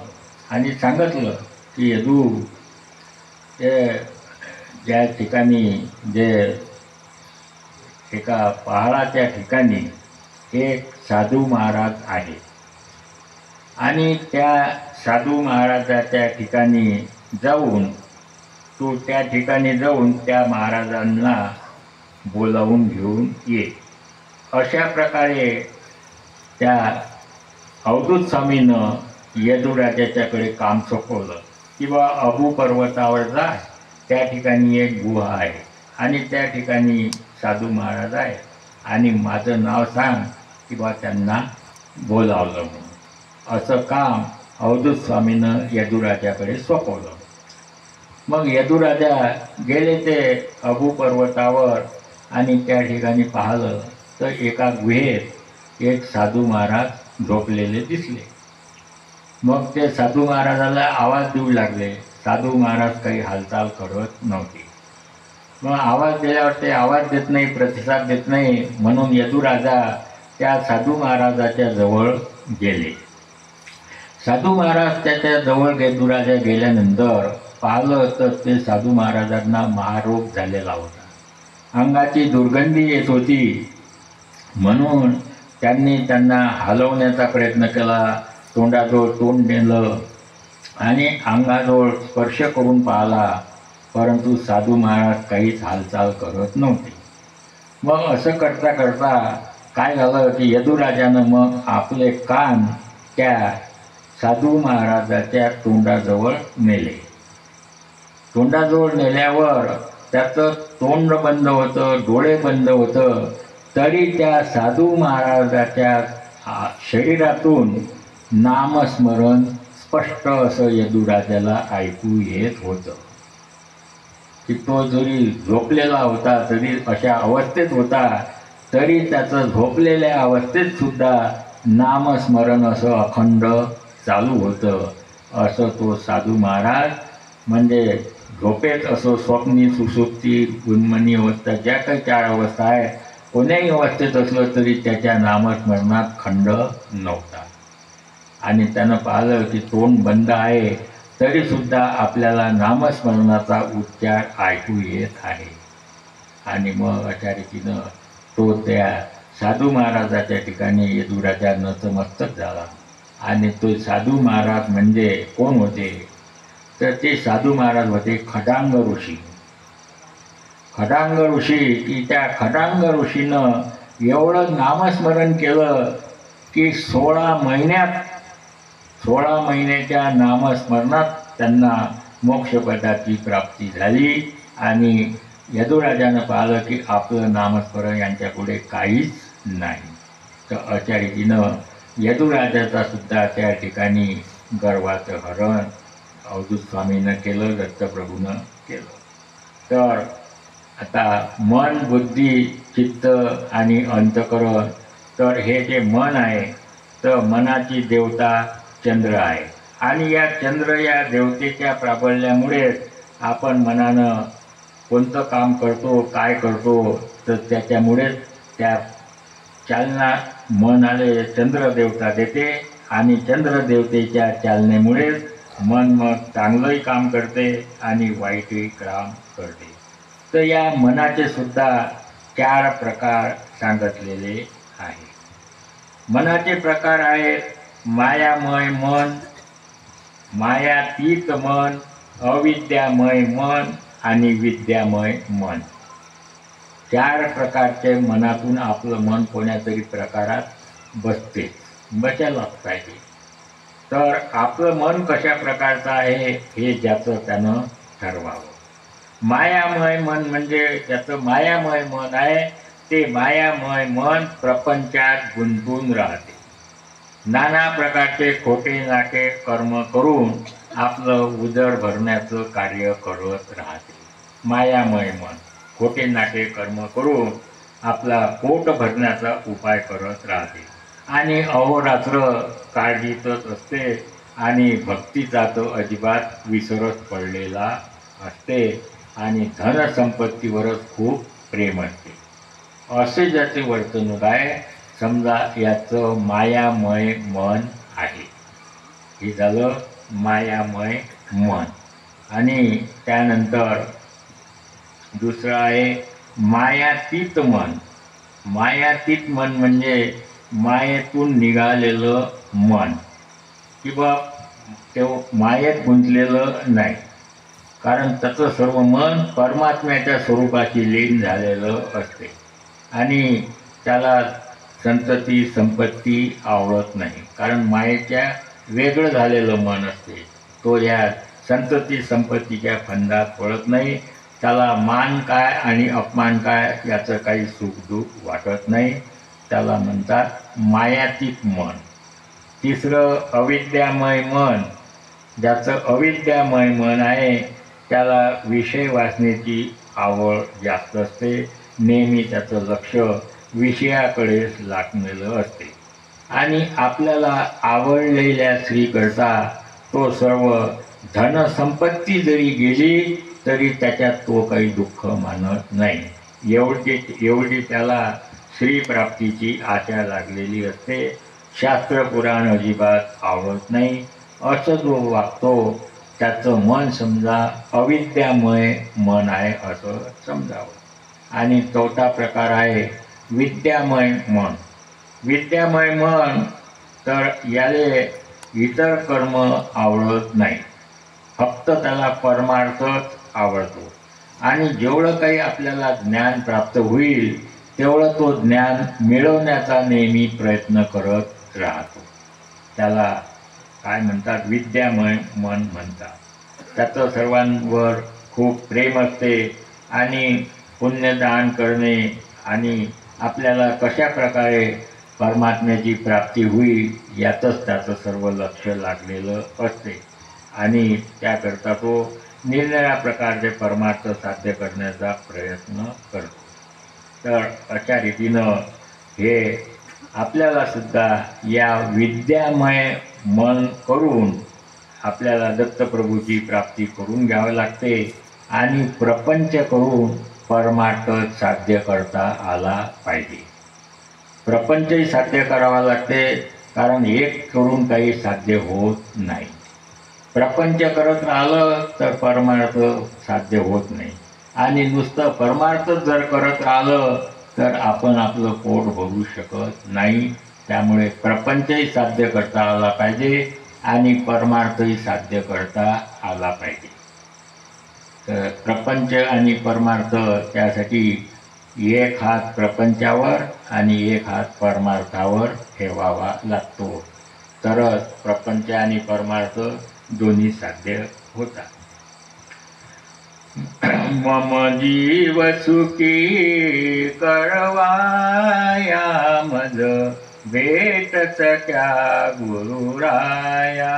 आणि सांगितलं की यदू, ज्या ठिकाणी जे एका पहाडाच्या ठिकाणी एक साधू महाराज आहे आणि त्या साधू महाराजाच्या ठिकाणी जाऊन तू त्या महाराजांना बोलावून घेऊन ये. अशा प्रकारे त्या अवधूत स्वामीनं यदुराजाच्याकडे काम सोपवलं की बा अबू पर्वतावर जा, त्या ठिकाणी एक गुहा आहे आणि त्या ठिकाणी साधू महाराज आहे आणि माझं नाव सांग की बा त्यांना बोलावलं म्हणून. असं काम अवधूत स्वामीनं यदुराजाकडे सोपवलं. मग यदुराजा गेले ते अबू पर्वतावर आणि त्या ठिकाणी पाहिलं तर एका गुहेत एक साधू महाराज झोपलेले दिसले. मग ते साधू महाराजाला आवाज देऊ लागले. साधू महाराज काही हालचाल करत नव्हते. मग आवाज दिल्यावर ते आवाज देत नाही, प्रतिसाद देत नाही. म्हणून यदुराजा त्या साधू महाराजाच्या जवळ गेले. साधू महाराज त्याच्या जवळ यदुराजा गेल्यानंतर पाहिलं तर ते साधू महाराजांना महारोग झालेला होता. अंगाची दुर्गंधी येत होती. म्हणून त्यांना हलवण्याचा प्रयत्न केला. तोंडाजवळ तोंड नेलं आणि अंगाजवळ स्पर्श करून पाहिला, परंतु साधू महाराज काहीच हालचाल करत नव्हते. मग असं करता करता काय झालं की यदुराजानं मग आपले कान त्या साधू महाराजाच्या तोंडाजवळ नेले. तोंडाजवळ नेल्यावर त्याचं तोंड बंद होतं, डोळे बंद होतं, तरी त्या साधू महाराजाच्या शरीरातून नामस्मरण स्पष्ट असं यदुराजाला ऐकू येत होतं की तो जरी झोपलेला होता, तरी अशा अवस्थेत होता, तरी त्याचं झोपलेल्या अवस्थेत सुद्धा नामस्मरण असं अखंड चालू होतं. असं तो साधू महाराज म्हणजे झोपेत असो, स्वप्नी, सुसुप्ती, उन्मनी अवस्था, ज्या काही 4 अवस्था आहेत, कोण्याही अवस्थेत असलं तरी त्याच्या नामस्मरणात खंड नव्हता. आणि त्यानं पाहिलं की तोंड बंद आहे तरीसुद्धा आपल्याला नामस्मरणाचा उच्चार ऐकू येत आहे. आणि मग अशा रीतीनं तो त्या साधू महाराजाच्या ठिकाणी यदुराजा नतमस्तक झाला. आणि तो साधू महाराज म्हणजे कोण होते, तर ते साधू महाराज होते खडांग ऋषी. खडांग ऋषी, की त्या खडांग ऋषीनं एवढं नामस्मरण केलं की 16 महिन्याच्या नामस्मरणात त्यांना मोक्षपदाची प्राप्ती झाली. आणि यदुराजानं पाहिलं की आपलं नामस्मरण यांच्यापुढे काहीच नाही. तर अशा रीतीनं यदुराजाचा सुद्धा त्या ठिकाणी गर्वाचं हरण अवधूत स्वामीनं केलं, दत्तप्रभूनं केलं. तर आता मन, बुद्धी, चित्त आणि अंतकरण, तर हे जे मन आहे, तर मनाची देवता चंद्र आहे. आणि या चंद्र या देवतेच्या प्राबल्यामुळे आपण मनानं कोणतं काम करतो, काय करतो, तर त्याच्यामुळेच त्या चालना मनाले चंद्रदेवता देते. आणि चंद्रदेवतेच्या चालनेमुळेच मन मग चांगलंही काम करते आणि वाईटही काम करते. तर या मनाचे सुद्धा 4 प्रकार सांगितलेले आहे. मनाचे प्रकार आहेत मायामय मन, मायातीत मन, अविद्यामय मन आणि विद्यामय मन. 4 प्रकारचे मनातून आपलं मन कोण्यातरी प्रकारात बसते, बसायलाच पाहिजे. तर आपलं मन कशा प्रकारचं आहे हे ज्याचं त्यानं ठरवावं. मायामय मन म्हणजे ज्याचं मायामय मन आहे, ते मायामय मन प्रपंचात गुंतून राहते. नाना प्रकारचे खोटे नाटे कर्म करून आपलं उदर भरण्याचं कार्य करत राहते. मायामय मन खोटे नाटे कर्म करून आपला पोट भरण्याचा उपाय करत राहते. आणि अहोरात्र काळजीतच असते आणि भक्तीचा तो अजिबात विसरत पडलेला असते आणि धनसंपत्तीवरच खूप प्रेम असते. असे ज्याचे वर्तणूक आहे, समजा याचं मायामय मन आहे. हे झालं मायामय मन. आणि त्यानंतर दुसरं आहे मायातीत मन. मायातीत मन म्हणजे मायेतून निघालेलं मन, किंवा ते मायेत गुंतलेलं नाही, कारण त्याचं सर्व मन परमात्म्याच्या स्वरूपाची लीन झालेलं असते आणि त्याला संतती संपत्ती आवडत नाही, कारण मायेच्या वेगळं झालेलं मन असते. तो या संतती संपत्तीच्या फंदात पडत नाही. त्याला मान काय आणि अपमान काय याचं काही सुखदुःख वाटत नाही. त्याला म्हणतात मायातीत मन. तिसरं अविद्यामय मन. ज्याचं अविद्यामय मन आहे त्याला विषय वासनेची आवड जास्त असते. नेहमी त्याचं लक्ष विषयाकडेच लागलेलं असते आणि आपल्याला आवडलेल्या स्त्रीकरता तो सर्व धनसंपत्ती जरी गेली तरी त्याच्यात तो काही दुःख मानत नाही. एवढी त्याला श्रीप्राप्तीची आशा लागलेली असते. शास्त्र पुराण अजिबात आवडत नाही. असं जो वागतो त्याचं मन समजा अविद्यामय मन आहे असं समजावं. आणि चौथा प्रकार आहे विद्यामय मन. विद्यामय मन तर याले इतर कर्म आवडत नाही, फक्त त्याला परमार्थच आवडतो. आणि जेवढं काही आपल्याला ज्ञान प्राप्त होईल तेवढं तो ज्ञान मिळवण्याचा नेहमी प्रयत्न करत राहतो. त्याला काय म्हणतात, विद्यामय मन म्हणतात. त्याचं सर्वांवर खूप प्रेम असते आणि पुण्यदान करणे आणि आपल्याला कशा प्रकारे परमात्म्याची प्राप्ती होईल यातच त्याचं सर्व लक्ष लागलेलं असते आणि त्याकरता तो निरनिराळ्या प्रकारचे परमार्थ साध्य करण्याचा प्रयत्न करतो. तर अशा रीतीनं हे आपल्याला सुद्धा या विद्यामय मन करून आपल्याला दत्तप्रभूची प्राप्ती करून घ्यावी लागते आणि प्रपंच करून परमार्थ साध्य करता आला पाहिजे. प्रपंचही साध्य करावा लागते, कारण एक करून काही साध्य होत नाही. प्रपंच करत राहिलं तर परमार्थ साध्य होत नाही आणि नुसतं परमार्थ जर करत राहिलं तर आपण आपलं पोट भरू शकत नाही. त्यामुळे प्रपंचही साध्य करता आला पाहिजे आणि परमार्थही साध्य करता आला पाहिजे. तर प्रपंच आणि परमार्थ त्यासाठी एक हात प्रपंचावर आणि एक हात परमार्थावर ठेवावा लागतो, तरच प्रपंच आणि परमार्थ दोन्ही साध्य होतात. मम जीव सुखी करवाया मज भेट सख्या गुरुराया.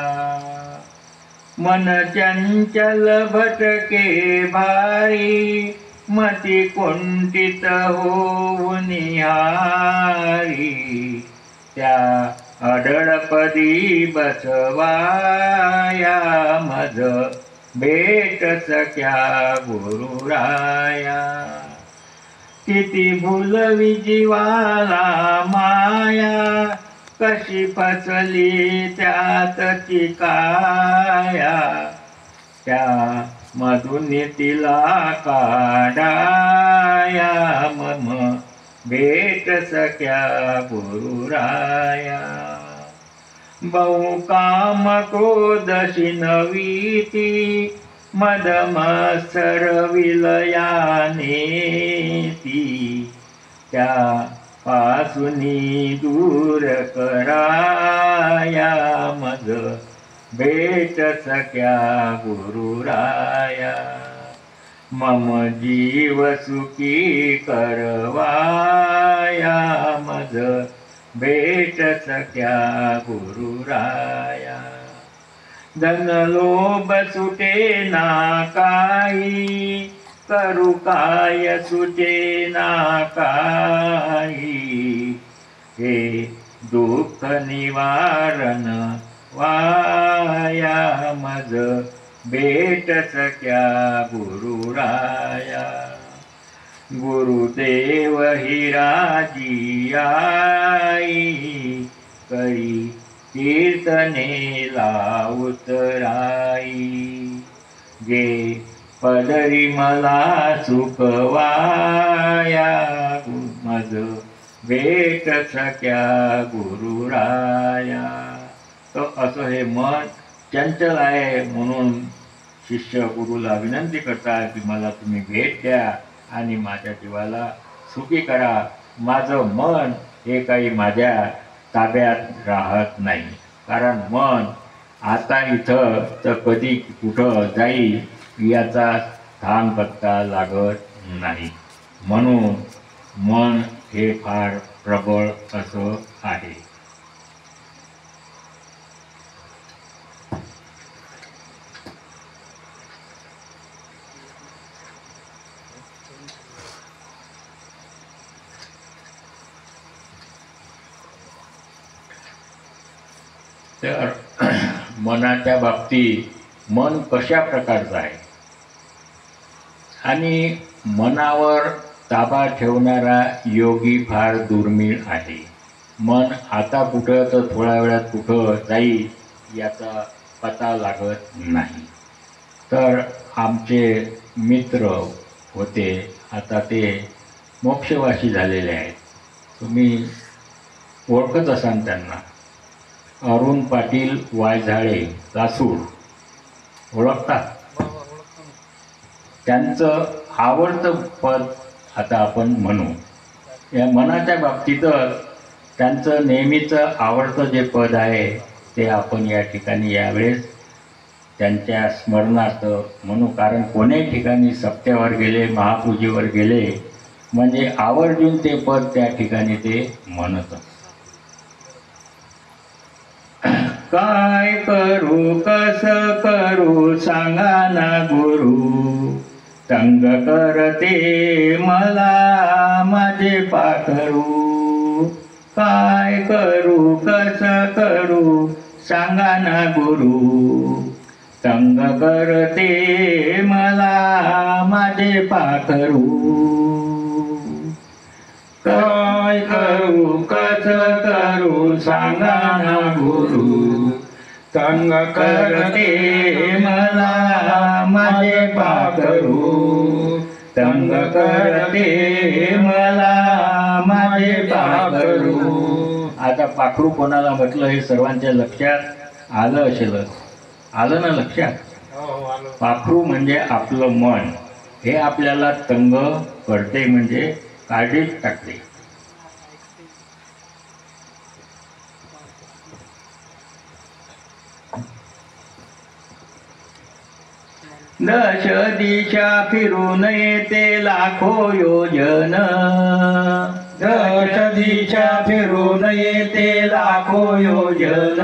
मन चंचल भटके भारी मती कुंठित होऊन हारी. त्या अडळपदी बसवाया मज भेट सख्या गुरुराया. किती भुलवी जीवाला माया कशी फसली त्यातची काया. त्या मधून तिला काढाया मम भेट सख्या गुरुराया. बहुकाम क्रोधशी नवीती मदमत्सर विलयाने ती. त्या पासूनी दूर कराया मज भेट सख्या गुरुराया. मम जीव सुखी करवाया मज भेट सख्या गुरुराया. धन लोभ सुटे ना काही करू काय सुटे ना काही. हे दुःख निवारण वाया मज भेट सख्या गुरुराया. गुरुदेव हिराजी आई करी कीर्तने लावतराई. जे पदरी मला सुखवाया मज भेट सख्या गुरुराया. तर असं हे मन चंचल आहे म्हणून शिष्य गुरुला विनंती करतात की मला तुम्ही भेट द्या आणि माझ्या जीवाला सुखी करा. माझं मन हे काही माझ्या ताब्यात राहत नाही, कारण मन आता इथं तर कधी कुठं जाईल याचा स्थान पत्ता लागत नाही. म्हणून मन हे फार प्रबळ असं आहे. तर मनाच्या बाबतीत मन कशा प्रकारचं आहे आणि मनावर ताबा ठेवणारा योगी फार दुर्मिळ आहे. मन आता कुठं तर थोड्या वेळात कुठं जाईल याचा पता लागत नाही. तर आमचे मित्र होते, आता ते मोक्षवासी झालेले आहेत. तुम्ही ओळखत असाल त्यांना. अरुण पाटील वायझाळे लासूर, ओळखतात? त्यांचं आवडतं पद आता आपण म्हणू. या मनाच्या बाबतीतच त्यांचं नेहमीचं आवडतं जे पद आहे ते आपण या ठिकाणी यावेळेस त्यांच्या स्मरणार्थ म्हणू. कारण कोणत्याही ठिकाणी सप्त्यावर गेले, महापूजेवर गेले म्हणजे आवर्जून ते पद त्या ठिकाणी ते म्हणत. काय करू कस करू सांगा ना गुरु, तंग करते मला माझे पाखरू. काय करू कस करू सांगा ना गुरु, तंग करते मला माझे पाखरू. काय करू कस करू सांगा ना गुरु, तंग करते मला माझे पाखरू. तंग करते मला माझे पाखरू. आता पाखरू कोणाला म्हटलं हे सर्वांच्या लक्षात आलं असेलच. आलं ना लक्षात? पाखरू म्हणजे आपलं मन. हे आपल्याला तंग करते म्हणजे काढीत टाकते. दश दिशा फिरून येते लाखो योजन, दश दिशा फिरून येते लाखो योजन.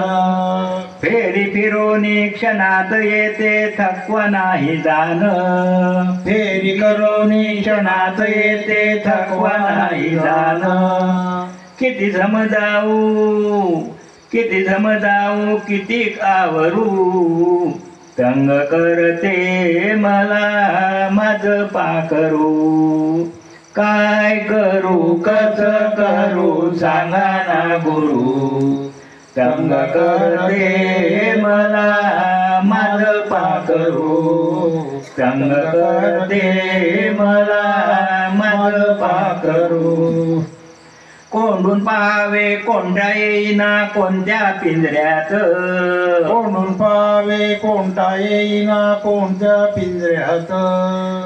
फेरी फिरोनी क्षणात येते थकवा नाही जाण, फेरी करोनी क्षणात येते थकवा नाही जाण. किती समजावू किती समजावू किती आवरू, तंग करते मला माझं पाखरू. काय करू कस करू सांगा ना गुरु, तंग करते मला माझं पाखरू. तंग करते मला माझं पाखरू. कोंडून पाहावे कोंडा येईना कोणत्या पिंजऱ्यात, कोंडून पाहावे कोणता येईना कोणत्या पिंजऱ्यात.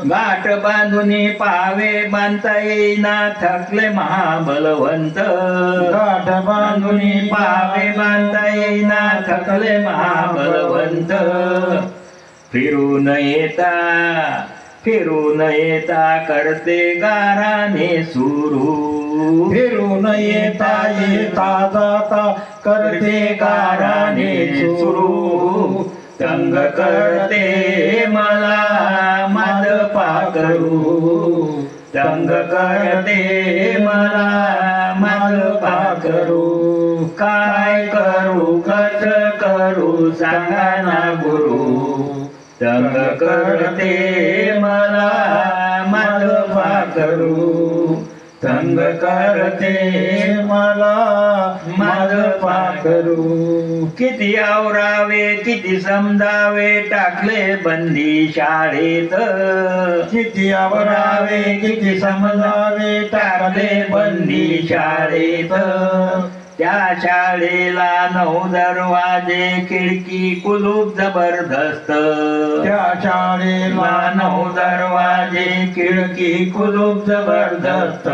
गाठ बांधून पाहावे बांधता येईना थकले महाबलवंत, गाठ बांधून पाहावे बांधता येईना थकले महाबलवंत. फिरून येता करते गाराने सुरू, फिरून येता येता जाता करते गाराने सुरू. तंग करते मला माझं पाखरू, तंग करते मला माझं पाखरू. काय करू कस करू सांगा ना गुरु, तंग करते मला माझं पाखरू. तंग करते मला माझं पाखरू. किती आवरावे किती समजावे टाकले बंदी शाळेत, किती आवरावे किती समजावे टाकले बंदी शाळेत. त्या शाळेला 9 दरवाजे खिडकी कुलूप जबरदस्त, त्या शाळेला 9 दरवाजे खिडकी कुलूप जबरदस्त.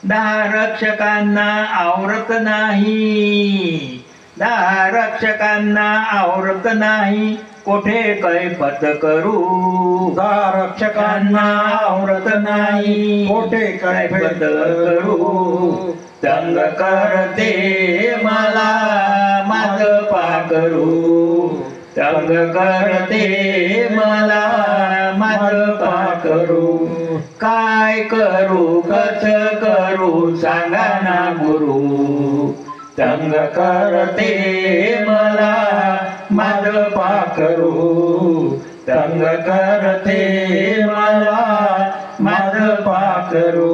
10 रक्षकांना आवरत नाही, 10 रक्षकांना आवरत नाही कोठे कैफत करू. 10 रक्षकांना आवरत नाही कोठे कैफत करू. तंग करते मला माझं पाखरू, तंग करते मला माझं पाखरू. काय करू कस करू सांगा ना गुरु, तंग करते मला माझं पाखरू. तंग करते मला माझं पाखरू.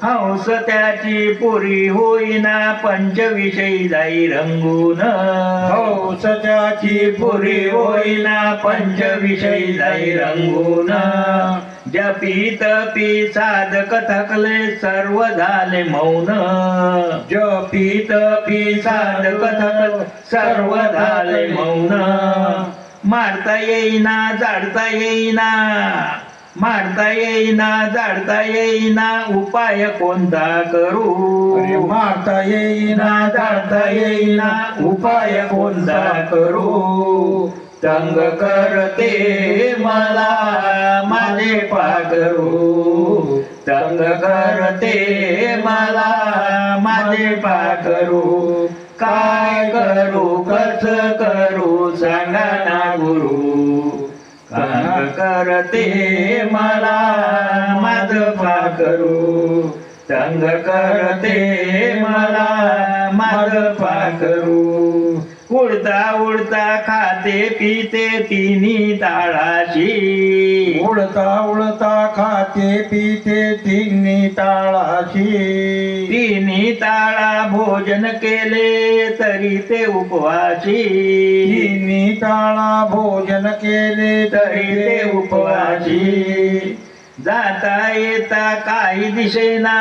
हंस त्याची पुरी होईना पंचविषयी जाई रंगून, हौस त्याची पुरी होईना पंचविषयी जाई रंगून. जपी तपी साधक थकले सर्व झाले मौन, जपी तपी साधक थकले सर्व झाले मौन. मारता येईना जाडता येईना, मारता येईना जाडता येईना उपाय कोणता करू. मारता येईना जाडता येईना उपाय कोणता करू. तंग करते मला माझे पाखरू, तंग करते मला माझे पाखरू. काय करू कस करू सांगा ना गुरु कांग करते मला माझ पाखरू तंग करते मला माझ पाखरू उडता उडता खाते पिते तिन्ही ताळाशी उडता उडता खाते पिते तिन्ही ताळाशी तिन्ही ताळा भोजन केले तरी ते उपवासी तिन्ही ताळा भोजन केले तरी ते उपवासी जाता येता काही दिसेना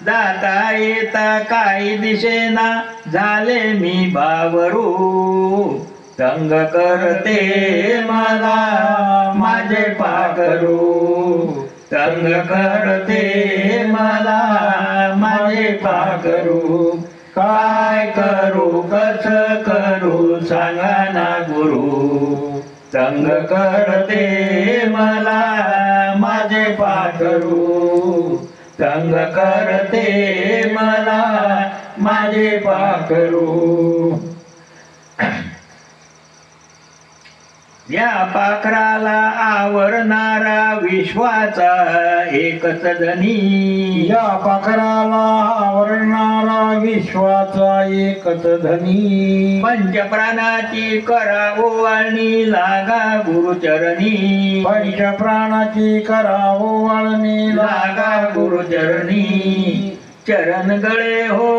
जाता येता काही दिसेना झाले मी बावरू तंग करते मला माझे पाखरू तंग करते मला माझे पाखरू काय करू कस करू सांगा ना गुरु तंग करते मला माझे पाखरू तंग करते मला माझे पाखरू या पाखराला आवरणारा विश्वाचा एकच धनी या पाखराला आवरणारा विश्वाचा एकच धनी पंचप्राणाची करा ओवाळणी लागा गुरुचरणी पंचप्राणाची करा ओवाळणी लागा गुरुचरणी चरण गळे हो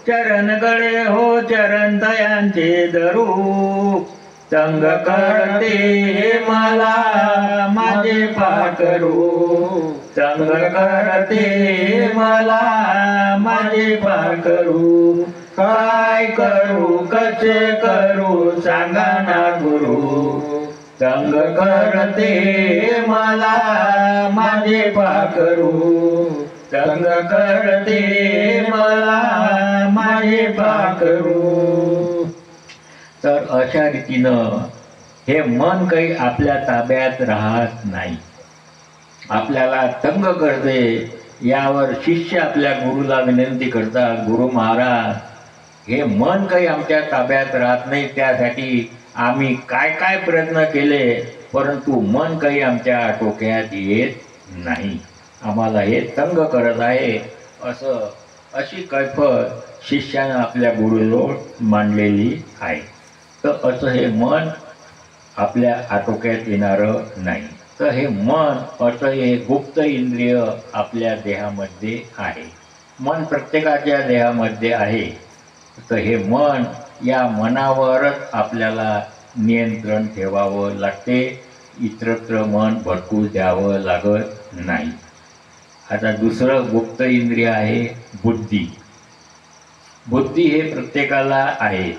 चरण दयांचे धरू तंग करते मला माझे पाखरू तंग करते मला माझे पाखरू काय करू कसे करू सांगा ना गुरु तंग करते मला माझे पाखरू तंग करते मला माझे पाखरू तर अशा रीतीनं हे मन काही आपल्या ताब्यात राहत नाही आपल्याला तंग करते यावर शिष्य आपल्या गुरुला विनंती करतात गुरु महाराज हे मन काही आमच्या ताब्यात राहत नाही त्यासाठी आम्ही काय काय प्रयत्न केले परंतु मन काही आमच्या आटोक्यात येत नाही आम्हाला हे तंग करत आहे अशी कैफत शिष्यानं आपल्या गुरुजवळ मांडलेली आहे तर असं हे मन आपल्या आटोक्यात येणारं नाही तर हे मन असं हे गुप्त इंद्रिय आपल्या देहामध्ये आहे मन प्रत्येकाच्या देहामध्ये आहे तर हे मन या मनावरच आपल्याला नियंत्रण ठेवावं लागते इतरत्र मन भटकू द्यावं लागत नाही आता दुसरं गुप्त इंद्रिय आहे बुद्धी बुद्धी हे प्रत्येकाला आहे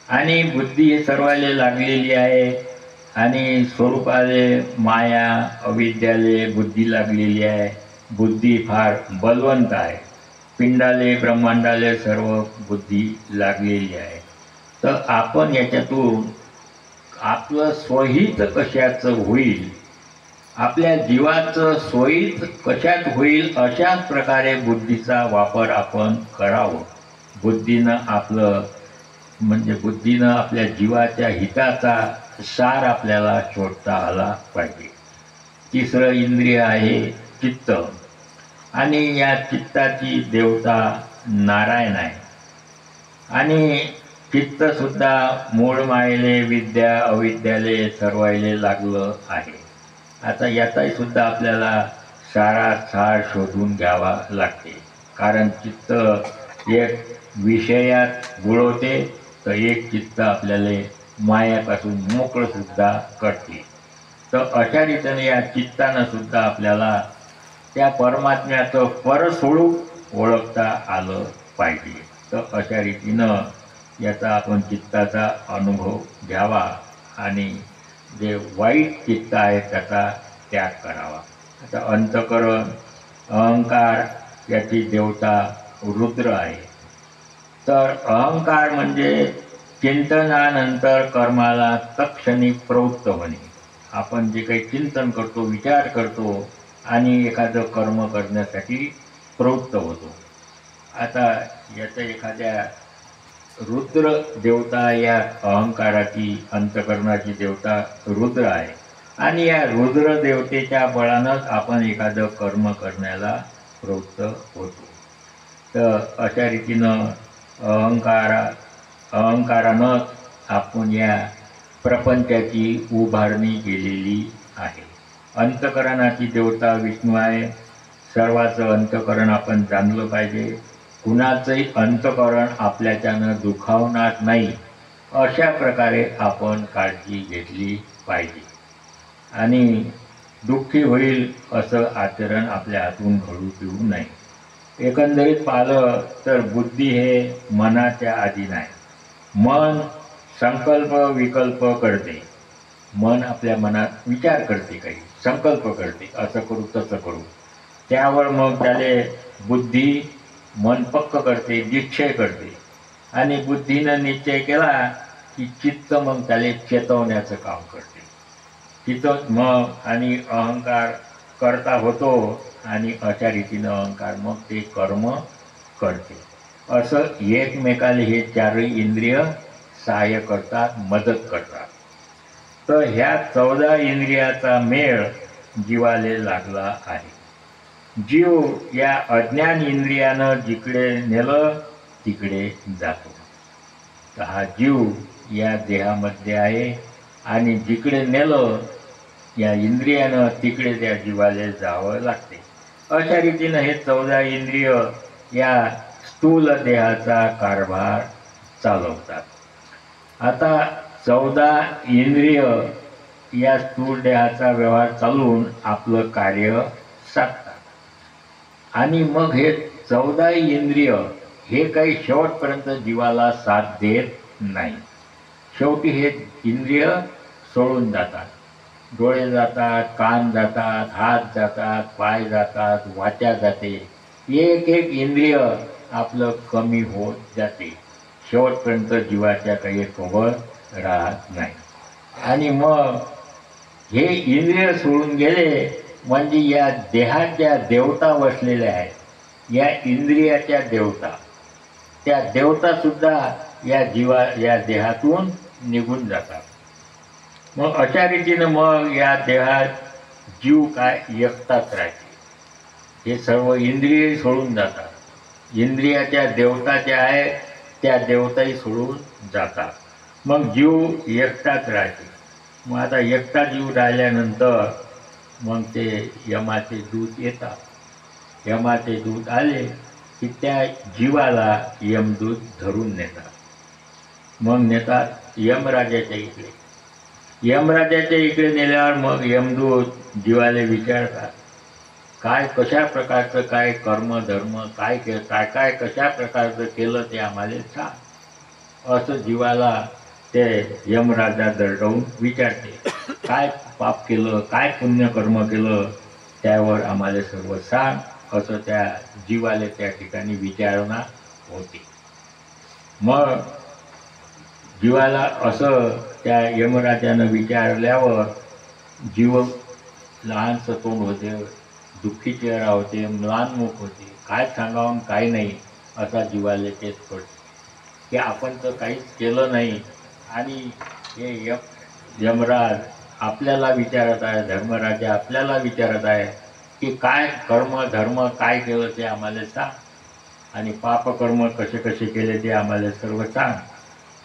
आणि बुद्धी हे सर्वाले लागलेली आहे आणि स्वरूपाले माया अविद्याले बुद्धी लागलेली आहे बुद्धी फार बलवंत आहे पिंडाले ब्रह्मांडाले सर्व बुद्धी लागलेली आहे तर आपण याच्यातून आपलं स्वहित कशाचं होईल आपल्या जीवाचं स्वहित कशात होईल अशाच प्रकारे बुद्धीचा वापर आपण करावं बुद्धीनं आपलं म्हणजे बुद्धीनं आपल्या जीवाच्या हिताचा सार आपल्याला शोधता आला पाहिजे तिसरं इंद्रिय आहे चित्त आणि या चित्ताची देवता नारायण आहे आणि चित्तसुद्धा मूळ मायेले विद्या अविद्याले सर्वायले लागलं आहे आता याचाही सुद्धा आपल्याला सार शोधून घ्यावा लागते कारण चित्त एक विषयात बुडवते तर एक चित्त आपल्याला मायापासून मोकळं सुद्धा करते तर अशा रीतीने या चित्तानं सुद्धा आपल्याला त्या परमात्म्याचं परस्वरूप ओळखता आलं पाहिजे तर अशा रीतीनं याचा आपण चित्ताचा अनुभव घ्यावा आणि जे वाईट चित्त आहे त्याचा त्याग करावा आता अंतःकरण अहंकार याची देवता रुद्र आहे तर अहंकार म्हणजे चिंतनानंतर कर्माला तत्क्षणी प्रवृत्त होणे आपण जे काही चिंतन करतो विचार करतो आणि एखादं कर्म करण्यासाठी प्रवृत्त होतो आता याचं एखाद्या रुद्र देवता, या अहंकाराची अंतकरणाची देवता रुद्र आहे, आणि या रुद्र देवतेच्या बळानंच आपण एखादं कर्म करण्याला प्रवृत्त होतो. तर अशा रीतीनं अहंकारानं आपण या प्रपंचाची उभारणी केलेली आहे. अंतकरणाची देवता विष्णू आहे. सर्वांचं अंतकरण आपण जाणलं पाहिजे. कुणाचंही अंतकरण आपल्याच्यानं दुखावणार नाही, अशा प्रकारे आपण काळजी घेतली पाहिजे. आणि दुःखी होईल असं आचरण आपल्या हातून घडू देऊ नये. एकंदरीत पाहिलं तर बुद्धी हे मनाच्या अधीन आहे. मन संकल्प विकल्प करते. मन आपल्या मनात विचार करते, काही संकल्प करते, असं करू तसं करू. त्यावर मग त्याले बुद्धी मन पक्क करते, निश्चय करते. आणि बुद्धीनं निश्चय केला की चित्त मग त्याला चेतवण्याचं काम करते. चित्त मग आणि अहंकार करता होतो, आणि अशा रीतीनं अहंकार मग ते कर्म करते. असं एकमेकाला हे चारही इंद्रिय सहाय्य करतात, मदत करतात. तर ह्या 14 इंद्रियाचा मेळ जीवाले लागला आहे. जीव या अज्ञान इंद्रियानं जिकडे नेलं तिकडे जातो. तर हा जीव या देहामध्ये आहे, आणि जिकडे नेलं या इंद्रियानं तिकडे त्या जीवाला जावं लागते. अशा रीतीनं हे 14 इंद्रिय या स्थूल देहाचा कारभार चालवतात. आता 14 इंद्रिय या स्थूल देहाचा व्यवहार चालवून आपलं कार्य साधतात. आणि मग हे 14 इंद्रिय हे काही शेवटपर्यंत जीवाला साथ देत नाही. शेवटी हे इंद्रिय सोडून जातात. डोळे जातात, कान जातात, हात जातात, पाय जातात, वाचा जाते. एक एक इंद्रिय आपलं कमी होत जाते. शेवटपर्यंत जीवाच्या काही सोबत राहत नाही. आणि मग हे इंद्रिय सोडून गेले म्हणजे या देहाच्या देवता बसलेल्या आहेत. या इंद्रियाच्या देवता, त्या देवतासुद्धा या देहातून निघून जातात. मग अशा रीतीनं मग या देहात जीव काय एकटाच राहते. हे सर्व इंद्रिय सोडून जातात. इंद्रियाच्या देवता ज्या आहेत त्या देवताही सोडून जातात. मग जीव एकटाच राहते. मग आता एकटा जीव राहिल्यानंतर मग ते यमाचे दूत येतात. यमाचे दूत आले की त्या जीवाला यमदूत धरून नेतात. मग नेतात यमराजाच्या इकडे. यमराजाच्या इकडे नेल्यावर मग यमदूत जीवाला विचारतात, काय कशा प्रकारचं काय कर्म धर्म काय काय कशा प्रकारचं केलं ते आम्हाला सांग. असं जीवाला ते यमराजा दरडवून विचारते. काय पाप केलं, काय पुण्यकर्म केलं, त्यावर आम्हाला सर्व सांग, असं त्या जीवाला त्या ठिकाणी विचारणा होती. मग जीवाला असं त्या यमराजानं विचारल्यावर जीव लहानसं तोंड होते, दुःखी चेहरा होते, म्लानमुख होते. काय सांगावं काय नाही असा जीवाला तेच पडते की आपण तर काहीच केलं नाही. आणि हे यमराज आपल्याला विचारत आहे, धर्मराजा आपल्याला विचारत आहे की काय कर्म धर्म काय केलं ते आम्हाला सांग, आणि पापकर्म कसे कसे केले ते आम्हाला सर्व सांग.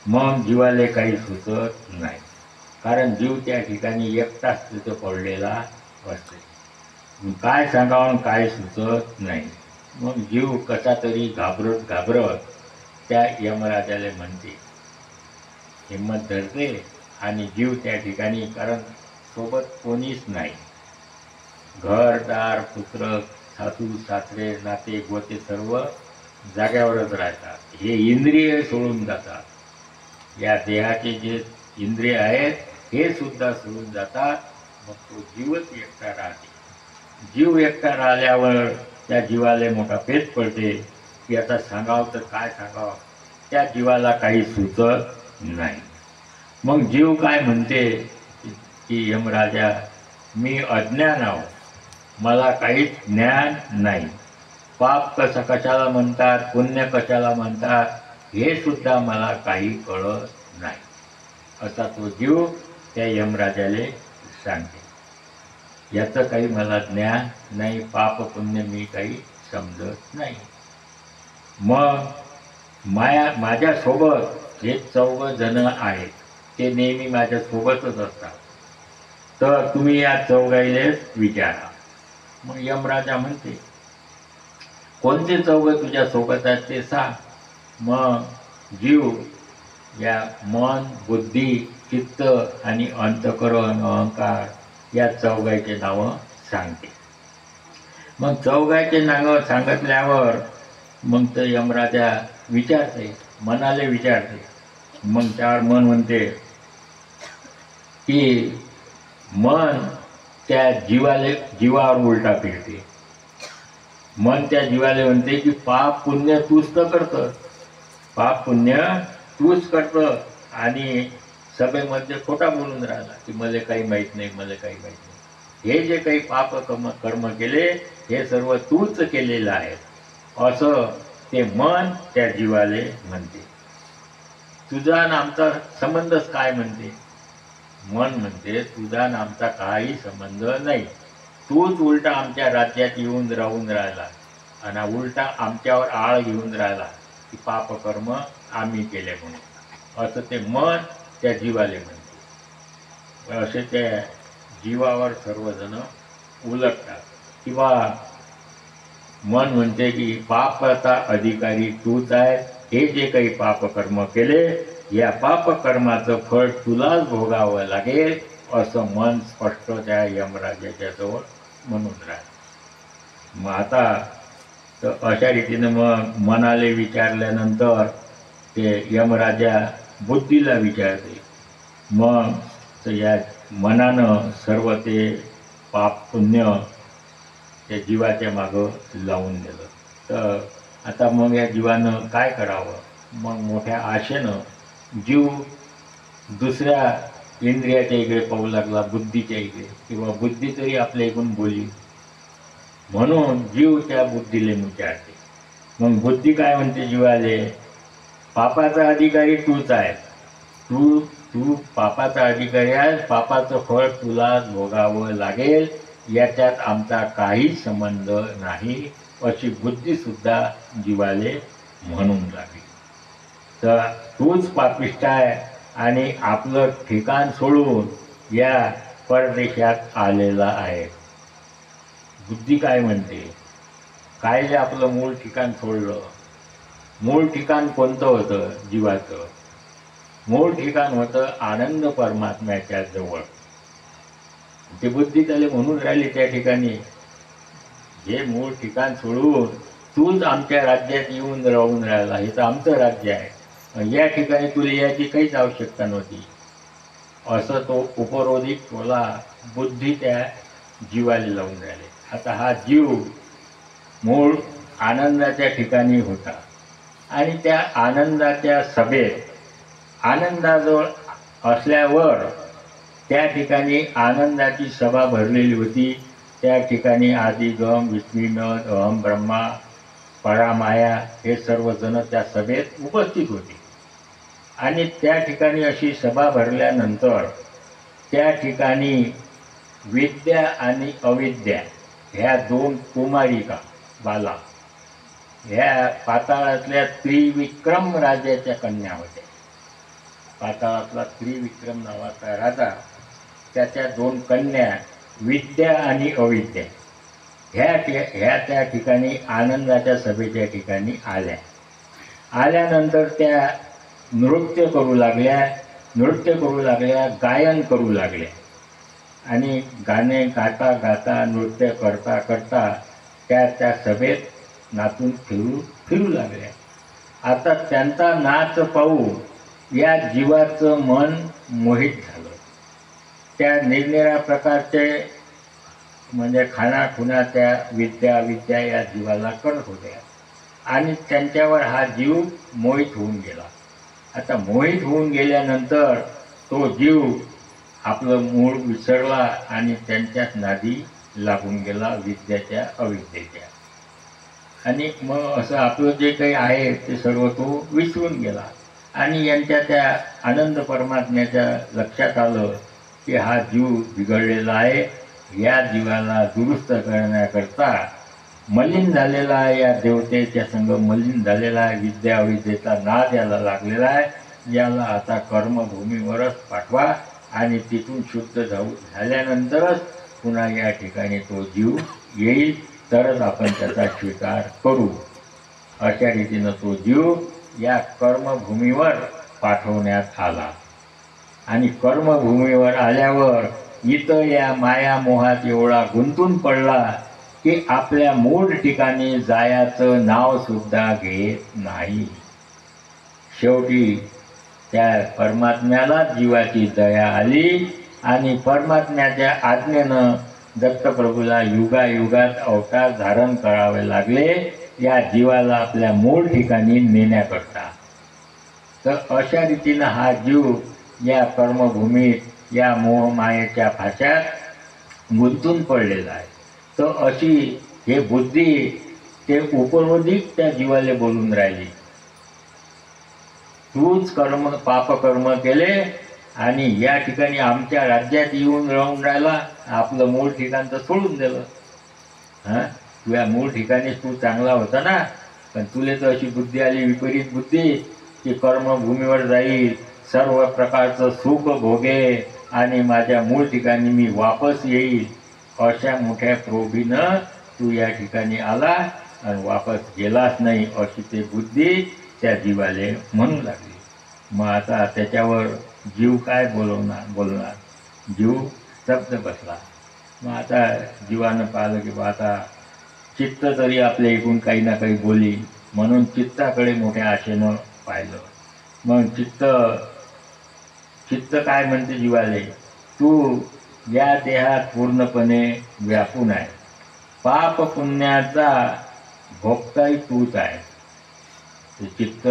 मग जीवाला काही सुचत नाही, कारण जीव त्या ठिकाणी एकटाच तिथं पडलेला असते. काय सांगावं काय सुचत नाही. मग जीव कसा तरी घाबरत त्या यमराजाला म्हणते, हिंमत धरते. आणि जीव त्या ठिकाणी, कारण सोबत कोणीच नाही, घरदार पुत्र सासू सासरे नाते गोते सर्व जाग्यावरच राहतात. हे इंद्रिय सोडून जातात. या देहाचे जे इंद्रिय आहेत हे सुद्धा सोडून जातात. मग तो जीवच एकटा राहते. जीव एकटा राहिल्यावर त्या जीवाला मोठा पेच पडते की आता सांगावं तर काय सांगावं. त्या जीवाला काही सुचत नाही. मग जीव काय म्हणते की यमराजा, मी अज्ञान आहो, मला काहीच ज्ञान नाही. पाप कशाला म्हणतात, पुण्य कशाला म्हणतात हे सुद्धा मला काही कळत नाही, असा तो जीव त्या यमराजाले सांगते. याचं काही मला ज्ञान नाही, पाप पुण्य मी काही समजत नाही. मग माझ्यासोबत जे 4 जण आहेत ते नेहमी माझ्यासोबतच असतात, तर तुम्ही या 4 विचारा. मग यमराजा म्हणते, कोणते 4 तुझ्या सोबत आहेत ते सांग. मग जीव या मन, बुद्धी, चित्त आणि अंतःकरण, अहंकार या 4 नावं सांगते. मग 4 नावं सांगितल्यावर मग तर यमराजा विचारते, मनाले विचारते. मग त्यावर मन म्हणते की मन त्या जीवावर उलटा फिरते. मन त्या जीवाला म्हणते की पाप पुण्य तूच तर करतं, पाप पुण्य तूच करतं आणि सभेमध्ये खोटा बोलून राहिला की मला काही माहीत नाही, मला काही माहीत नाही. हे जे काही पाप कर्म केले हे सर्व तूच केलेलं आहे, असं ते मन त्या जीवाले म्हणते. तुझा आणि आमचा संबंधच काय म्हणते. मन म्हणते तुझा आणि आमचा काही संबंध नाही, तूच उलटा आमच्या राज्यात येऊन राहून राहिला आणि उलटा आमच्यावर आळ घेऊन राहिला की पाप कर्म आम्ही केले म्हणून, असं ते मन त्या जीवाले म्हणते. असे त्या जीवावर सर्वजण उलटतात. किंवा मन म्हणते की पापाचा अधिकारी तूच आहे, हे जे काही पापकर्म केले या पापकर्माचं फळ तुलाच भोगावं लागेल, असं मन स्पष्ट त्या यमराजाच्या जवळ म्हणून राहिलं. मग आता तर अशा रीतीनं मग मनाले विचारल्यानंतर ते यमराजा बुद्धीला विचारते. मग तर या मनानं सर्व ते पाप पुण्य त्या जीवाच्या मागं लावून दिलं. तर आता मग या जीवानं काय करावं. मग मोठ्या आशेनं जीव दुसऱ्या इंद्रियाच्या इकडे पाहू लागला, बुद्धीच्या इकडे, किंवा बुद्धी तरी आपल्या इकडून बोली. म्हणून जीव त्या बुद्धीला विचारते. मग बुद्धी काय म्हणते जीवाले, पापाचा अधिकारी तूच आहे, तू पापाचा अधिकारी आहे, पापाचं फळ तुलाच भोगावं लागेल, याच्यात आमचा काही संबंध नाही, अशी बुद्धीसुद्धा जीवाले म्हणून लागली. तर तूच पापिष्ट आहे आणि आपलं ठिकाण सोडून या परदेशात आलेला आहे. बुद्धी काय म्हणते, काय जे आपलं मूळ ठिकाण सोडलं. मूळ ठिकाण कोणतं होतं जीवाचं. मूळ ठिकाण होतं आनंद परमात्म्याच्या जवळ. ते बुद्धी त्याला म्हणून राहिली त्या ठिकाणी, हे मूळ ठिकाण सोडून तूच आमच्या राज्यात येऊन राहून राहिला, हे तर आमचं राज्य आहे, या ठिकाणी तुला याची काहीच आवश्यकता नव्हती, असं तो उपरोधिक टोला बुद्धी त्या जीवाला लावून राहिले. आता हा जीव मूळ आनंदाच्या ठिकाणी होता आणि त्या आनंदाच्या सभेत आनंदाजवळ असल्यावर त्या ठिकाणी आनंदाची सभा भरलेली होती. त्या ठिकाणी आदिगम, विष्णुनद, अहम ब्रह्मा, परामाया हे सर्वजण त्या सभेत उपस्थित होते. आणि त्या ठिकाणी अशी सभा भरल्यानंतर त्या ठिकाणी विद्या आणि अविद्या ह्या 2 कुमारिका बाला ह्या पाताळातल्या त्रिविक्रम राजाच्या कन्या होत्या. पाताळातला त्रिविक्रम नावाचा राजा, त्याच्या 2 कन्या विद्या आणि अविद्या ह्या त्या ठिकाणी आनंदाच्या सभेच्या ठिकाणी आल्यानंतर त्या नृत्य करू लागल्या, गायन करू लागल्या आणि गाणे गाता गाता नृत्य करता करता त्या सभेत नाचून फिरू लागल्या. आता त्यांचा नाच पाहून या जीवाचं मन मोहित झालं. त्या निरनिराळ्या प्रकारचे म्हणजे खाणाखुणा त्या विद्या या जीवाला करत होत्या आणि त्यांच्यावर हा जीव मोहित होऊन गेला. आता मोहित होऊन गेल्यानंतर तो जीव आपलं मूळ विसरला आणि त्यांच्याच नादी लागून गेला, विद्याच्या अविद्येच्या. आणि मग असं आपलं जे काही आहे ते सर्व तो विसरून गेला. आणि यांच्या त्या आनंद परमात्म्याच्या लक्षात आलं की हा जीव बिघडलेला आहे, या जीवाला दुरुस्त करण्याकरता मलिन झालेला आहे, या देवतेच्या संग मलिन झालेला आहे, विद्या अविद्येचा नाद याला लागलेला आहे, याला आता कर्मभूमीवरच पाठवा आणि तिथून शुद्ध झाल्यानंतरच पुन्हा या ठिकाणी तो जीव येईल, तरच आपण त्याचा स्वीकार करू. अशा रीतीनं तो जीव या कर्मभूमीवर पाठवण्यात आला. आणि कर्मभूमीवर आल्यावर इथं या मायामोहात एवढा गुंतून पडला की आपल्या मूळ ठिकाणी जायचं नाव सुद्धा घेत नाही. शेवटी त्या परमात्म्याला जीवाची दया आली आणि परमात्म्याच्या आज्ञेनं दत्तप्रभूला युगायुगात अवतार धारण करावे लागले या जीवाला आपल्या मूळ ठिकाणी नेण्याकरता. तर अशा रीतीनं हा जीव या कर्मभूमीत या मोहमायेच्या फाशात गुंतून पडलेला आहे. तर अशी हे बुद्धी ते उपरोधिक त्या जीवाला बोलून राहिली, तूच पापकर्म केले आणि या ठिकाणी आमच्या राज्यात येऊन राहून राहिला, आपलं मूळ ठिकाण तर सोडून दिलं. तुझ्या मूळ ठिकाणी तू चांगला होता ना, पण तुले तर अशी बुद्धी आली, विपरीत बुद्धी, की कर्मभूमीवर जाईल, सर्व प्रकारचं सुख भोगे आणि माझ्या मूळ ठिकाणी मी वापस येईल. अशा मोठ्या प्रोभीनं तू या ठिकाणी आला आणि वापस गेलाच नाही, अशी ते बुद्धी त्या जीवाले म्हणू लागली. मग आता त्याच्यावर जीव काय बोलणार, जीव स्तब्ध बसला. मग आता जीवानं पाहिलं की आता चित्त तरी आपल्या इकडून काही ना काही बोली, म्हणून चित्ताकडे मोठ्या आशेनं पाहिलं. मग चित्त काय म्हणते जीवाले, तू या देहात पूर्णपणे व्यापून आहे, पाप पुण्याचा भोगताही तूच आहे. ते चित्त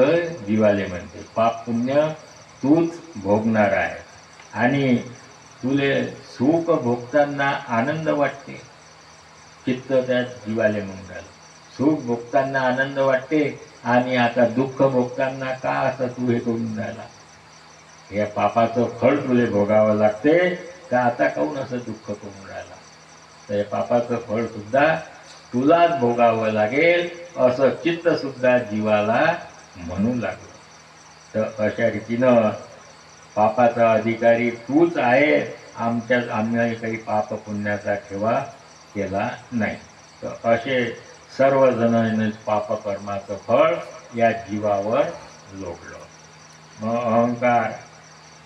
जीवाले म्हणते पाप पुण्य तूच भोगणार आहे आणि तुले सुख भोगताना आनंद वाटते. चित्त त्या जीवाले म्हणून राहिलं, सुख भोगताना आनंद वाटते आणि आता दुःख भोगताना का असं तू हे करून राहिला, या पापाचं फळ तुले भोगावं लागते, तर आता काहून असं दुःख करून राहिला. तर या पापाचं फळ सुद्धा तुलाच भोगावं लागेल, असं चित्त सुद्धा जीवाला म्हणू लागलं. तर अशा रीतीनं पापाचा अधिकारी तूच आहे, आम्ही काही पाप पुण्याचा ठेवा केला नाही. तर असे सर्वजण पापकर्माचं फळ या जीवावर लोटलं. मग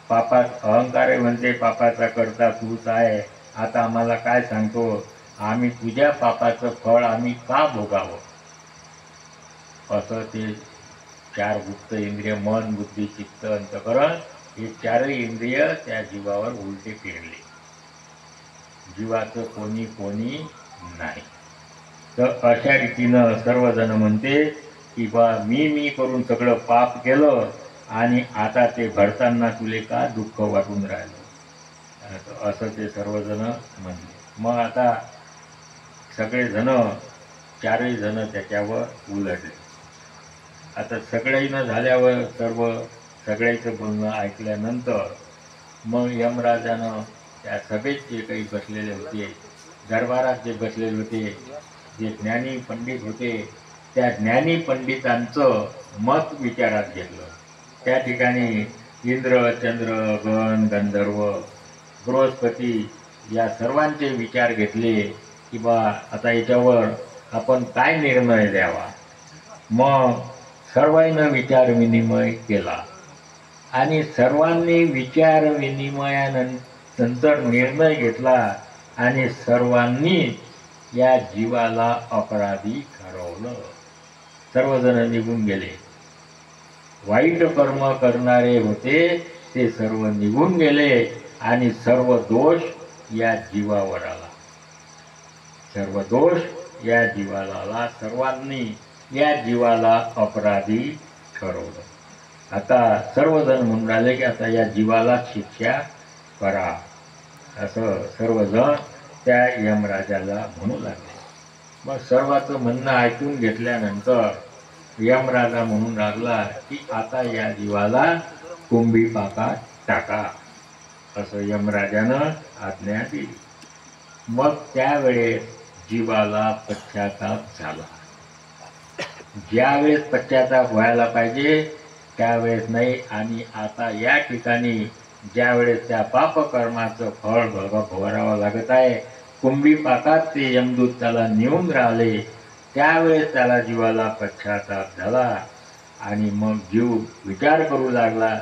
अहंकार म्हणते पापाचा करता तूच आहे, आता आम्हाला काय सांगतो, आम्ही तुझ्या पापाचं फळ आम्ही का भोगावं. असं ते चार गुप्त इंद्रिय, मन बुद्धी चित्त अंतकरण, हे चारही इंद्रिय त्या जीवावर उलटे फिरले. जीवाचं कोणी नाही. तर अशा रीतीनं सर्वजण म्हणते की बा मी करून सगळं पाप केलं आणि आता ते भरताना तुले का दुःख वाटून राहिलं, असं ते सर्वजण म्हणले. मग आता सगळेजण चारही जण त्याच्यावर उलटले. आता सगळ्यांना झाल्यावर सगळ्याचं बोलणं ऐकल्यानंतर मग यमराजानं त्या सभेत जे काही बसलेले होते, दरबारात जे बसलेले होते, जे ज्ञानी पंडित होते, त्या ज्ञानी पंडितांचं मत विचारात घेतलं. त्या ठिकाणी इंद्र चंद्र गण गंधर्व बृहस्पती या सर्वांचे विचार घेतले की बा आता याच्यावर आपण काय निर्णय द्यावा. मग सर्वांनी विचार विनिमय केला आणि सर्वांनी विचार विनिमयानंतर निर्णय घेतला आणि सर्वांनी या जीवाला अपराधी ठरवलं. सर्वजण निघून गेले. वाईट कर्म करणारे होते ते सर्व निघून गेले आणि सर्व दोष या जीवावर आला. सर्व दोष या जीवाला आला. सर्वांनी या जीवाला अपराधी ठरवलं. आता सर्वजण म्हणून राहिले की आता या जीवाला शिक्षा करा, असं सर्वजण त्या यमराजाला म्हणू लागले. मग सर्वांचं म्हणणं ऐकून घेतल्यानंतर यमराजा म्हणून लागला की आता या जीवाला कुंभी पाकात टाका, असं यमराजानं आज्ञा दिली. मग त्यावेळेस जीवाला पश्चाताप झाला. ज्यावेळेस पश्चाताप व्हायला पाहिजे त्यावेळेस नाही. आणि आता या ठिकाणी ज्यावेळेस त्या पापकर्माचं फळ भोगावं लागत आहे, कुंभी पाकात ते यमदूत त्याला नेऊन राहिले, त्यावेळेस त्याला जीवाला पश्चाताप झाला. आणि मग जीव विचार करू लागला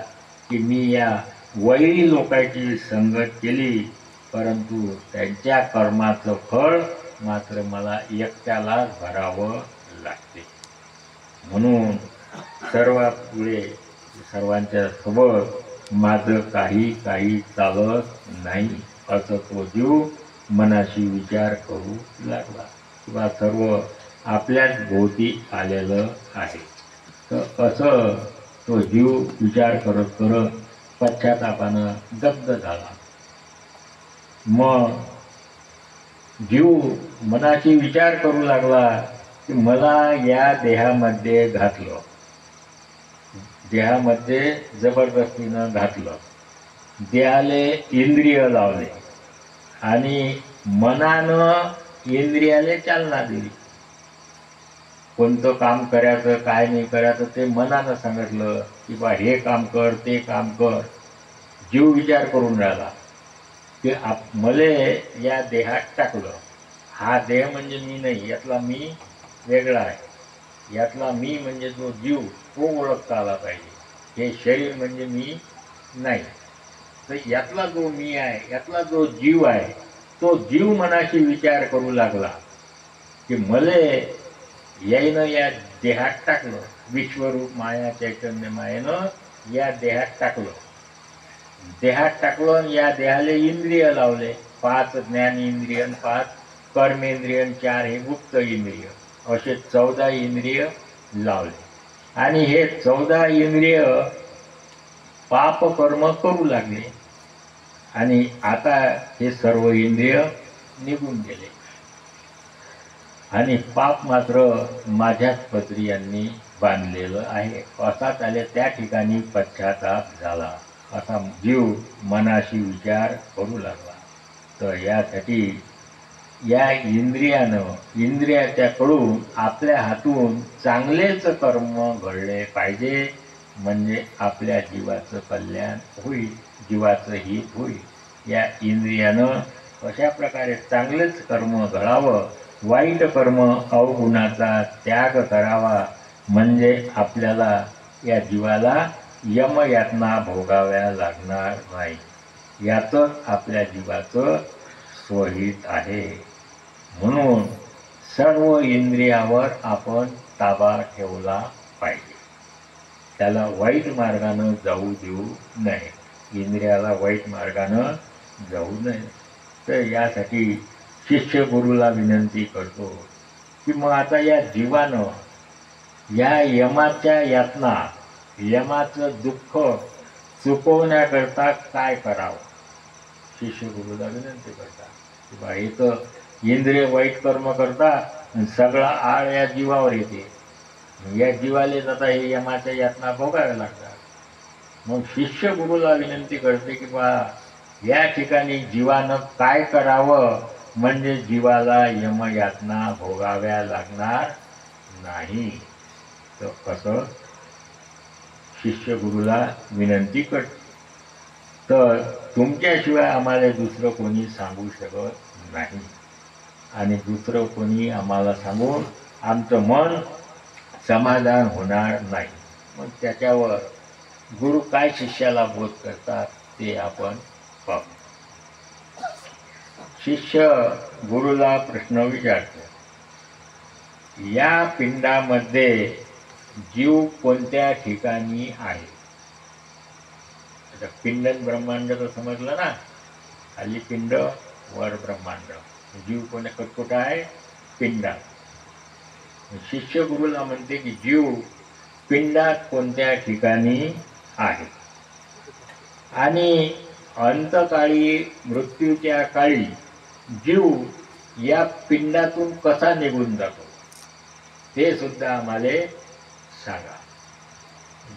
की मी या वैरी लोकांची संगत केली, परंतु त्यांच्या कर्माचं फळ मात्र मला एकट्यालाच भरावं लागते. म्हणून सर्वापुढे सर्वांच्या सोबत माझं काही चालत नाही, असं तो जीव मनाशी विचार करू लागला. किंवा सर्व आपल्याच भोवती आलेलं आहे. तर असं तो जीव विचार करत करत पश्चातापानं दग्ध झाला. मग जीव मनाशी विचार करू लागला की मला या देहामध्ये घातलं, देहामध्ये जबरदस्तीनं घातलं, देहाले इंद्रिय लावले आणि मनानं इंद्रियाले चालना दिली. कोणतं काम करायचं काय नाही करायचं ते मनानं सांगितलं की बा हे काम कर ते काम कर. जीव विचार करून राहिला की मले या देहात टाकलं, हा देह म्हणजे मी नाही, यातला मी वेगळा आहे, यातला मी म्हणजे जो जीव तो ओळखता आला पाहिजे. हे शरीर म्हणजे मी नाही, तर यातला जो मी आहे, यातला जो जीव आहे, तो जीव मनाशी विचार करू लागला की मले याईनं या देहात टाकलं, विश्वरूप माया चैतन्य मायेनं या देहात टाकलं. देहात टाकलं आणि या देहाले इंद्रिय लावले, 5 ज्ञानेंद्रिय, 5 कर्मेंद्रिय, 4 हे गुप्त इंद्रिय, असे 14 इंद्रिय लावले. आणि हे 14 इंद्रिय पाप कर्म करू लागले. आणि आता हे सर्व इंद्रिय निघून गेले आणि पाप मात्र माझ्याच पदरी यांनी बांधलेलं आहे. असा त्याला त्या ठिकाणी पश्चाताप झाला. असा जीव मनाशी विचार करू लागला. तर यासाठी या इंद्रियाच्याकडून आपल्या हातून चांगलेच कर्म घडले पाहिजे, म्हणजे आपल्या जीवाचं कल्याण होईल, जीवाचं हित होईल. या इंद्रियानं अशा प्रकारे चांगलेच कर्म घडावं, वाईट कर्म अवगुणाचा त्याग करावा, म्हणजे आपल्याला या जीवाला यमयातना भोगाव्या लागणार नाही. यातच आपल्या जीवाचं स्वहित आहे. म्हणून सर्व इंद्रियावर आपण ताबा ठेवला पाहिजे. त्याला वाईट मार्गानं जाऊ देऊ नये, इंद्रियाला वाईट मार्गानं जाऊ नये. तर यासाठी शिष्य गुरुला विनंती करतो की मग आता या जीवानं या यमाच्या यातना, यमाचं दुःख चुकवण्याकरता काय करावं. शिष्य गुरुला विनंती करतात की बा हे तर इंद्रिय वाईट कर्म करतात, सगळा आळ या जीवावर येते, या जीवाले आता हे यमाच्या यातना भोगाव्या लागतात. मग शिष्य गुरुला विनंती करते की बा या ठिकाणी जीवानं काय करावं म्हणजे जीवाला यमयातना भोगाव्या लागणार नाही. तर कसं शिष्य गुरुला विनंती करते. तर तुमच्याशिवाय आम्हाला दुसरं कोणी सांगू शकत नाही आणि दुसरं कोणी आम्हाला सांगून आमचं मन समाधान होणार नाही. मग त्याच्यावर गुरु काय शिष्याला बोध करतात ते आपण पाहू. शिष्य गुरुला प्रश्न विचारतो, या पिंडामध्ये जीव कोणत्या ठिकाणी आहे. आता पिंड ब्रह्मांड तर समजलं ना, खाली पिंड वर ब्रह्मांड, जीव कोणत्या कुठं आहे, पिंडात. शिष्य गुरुला म्हणते की जीव पिंडात कोणत्या ठिकाणी आहे. आणि अंतकाळी मृत्यूच्या काळी जीव या पिंडातून कसा निघून जातो ते सुद्धा आम्हाला सांगा.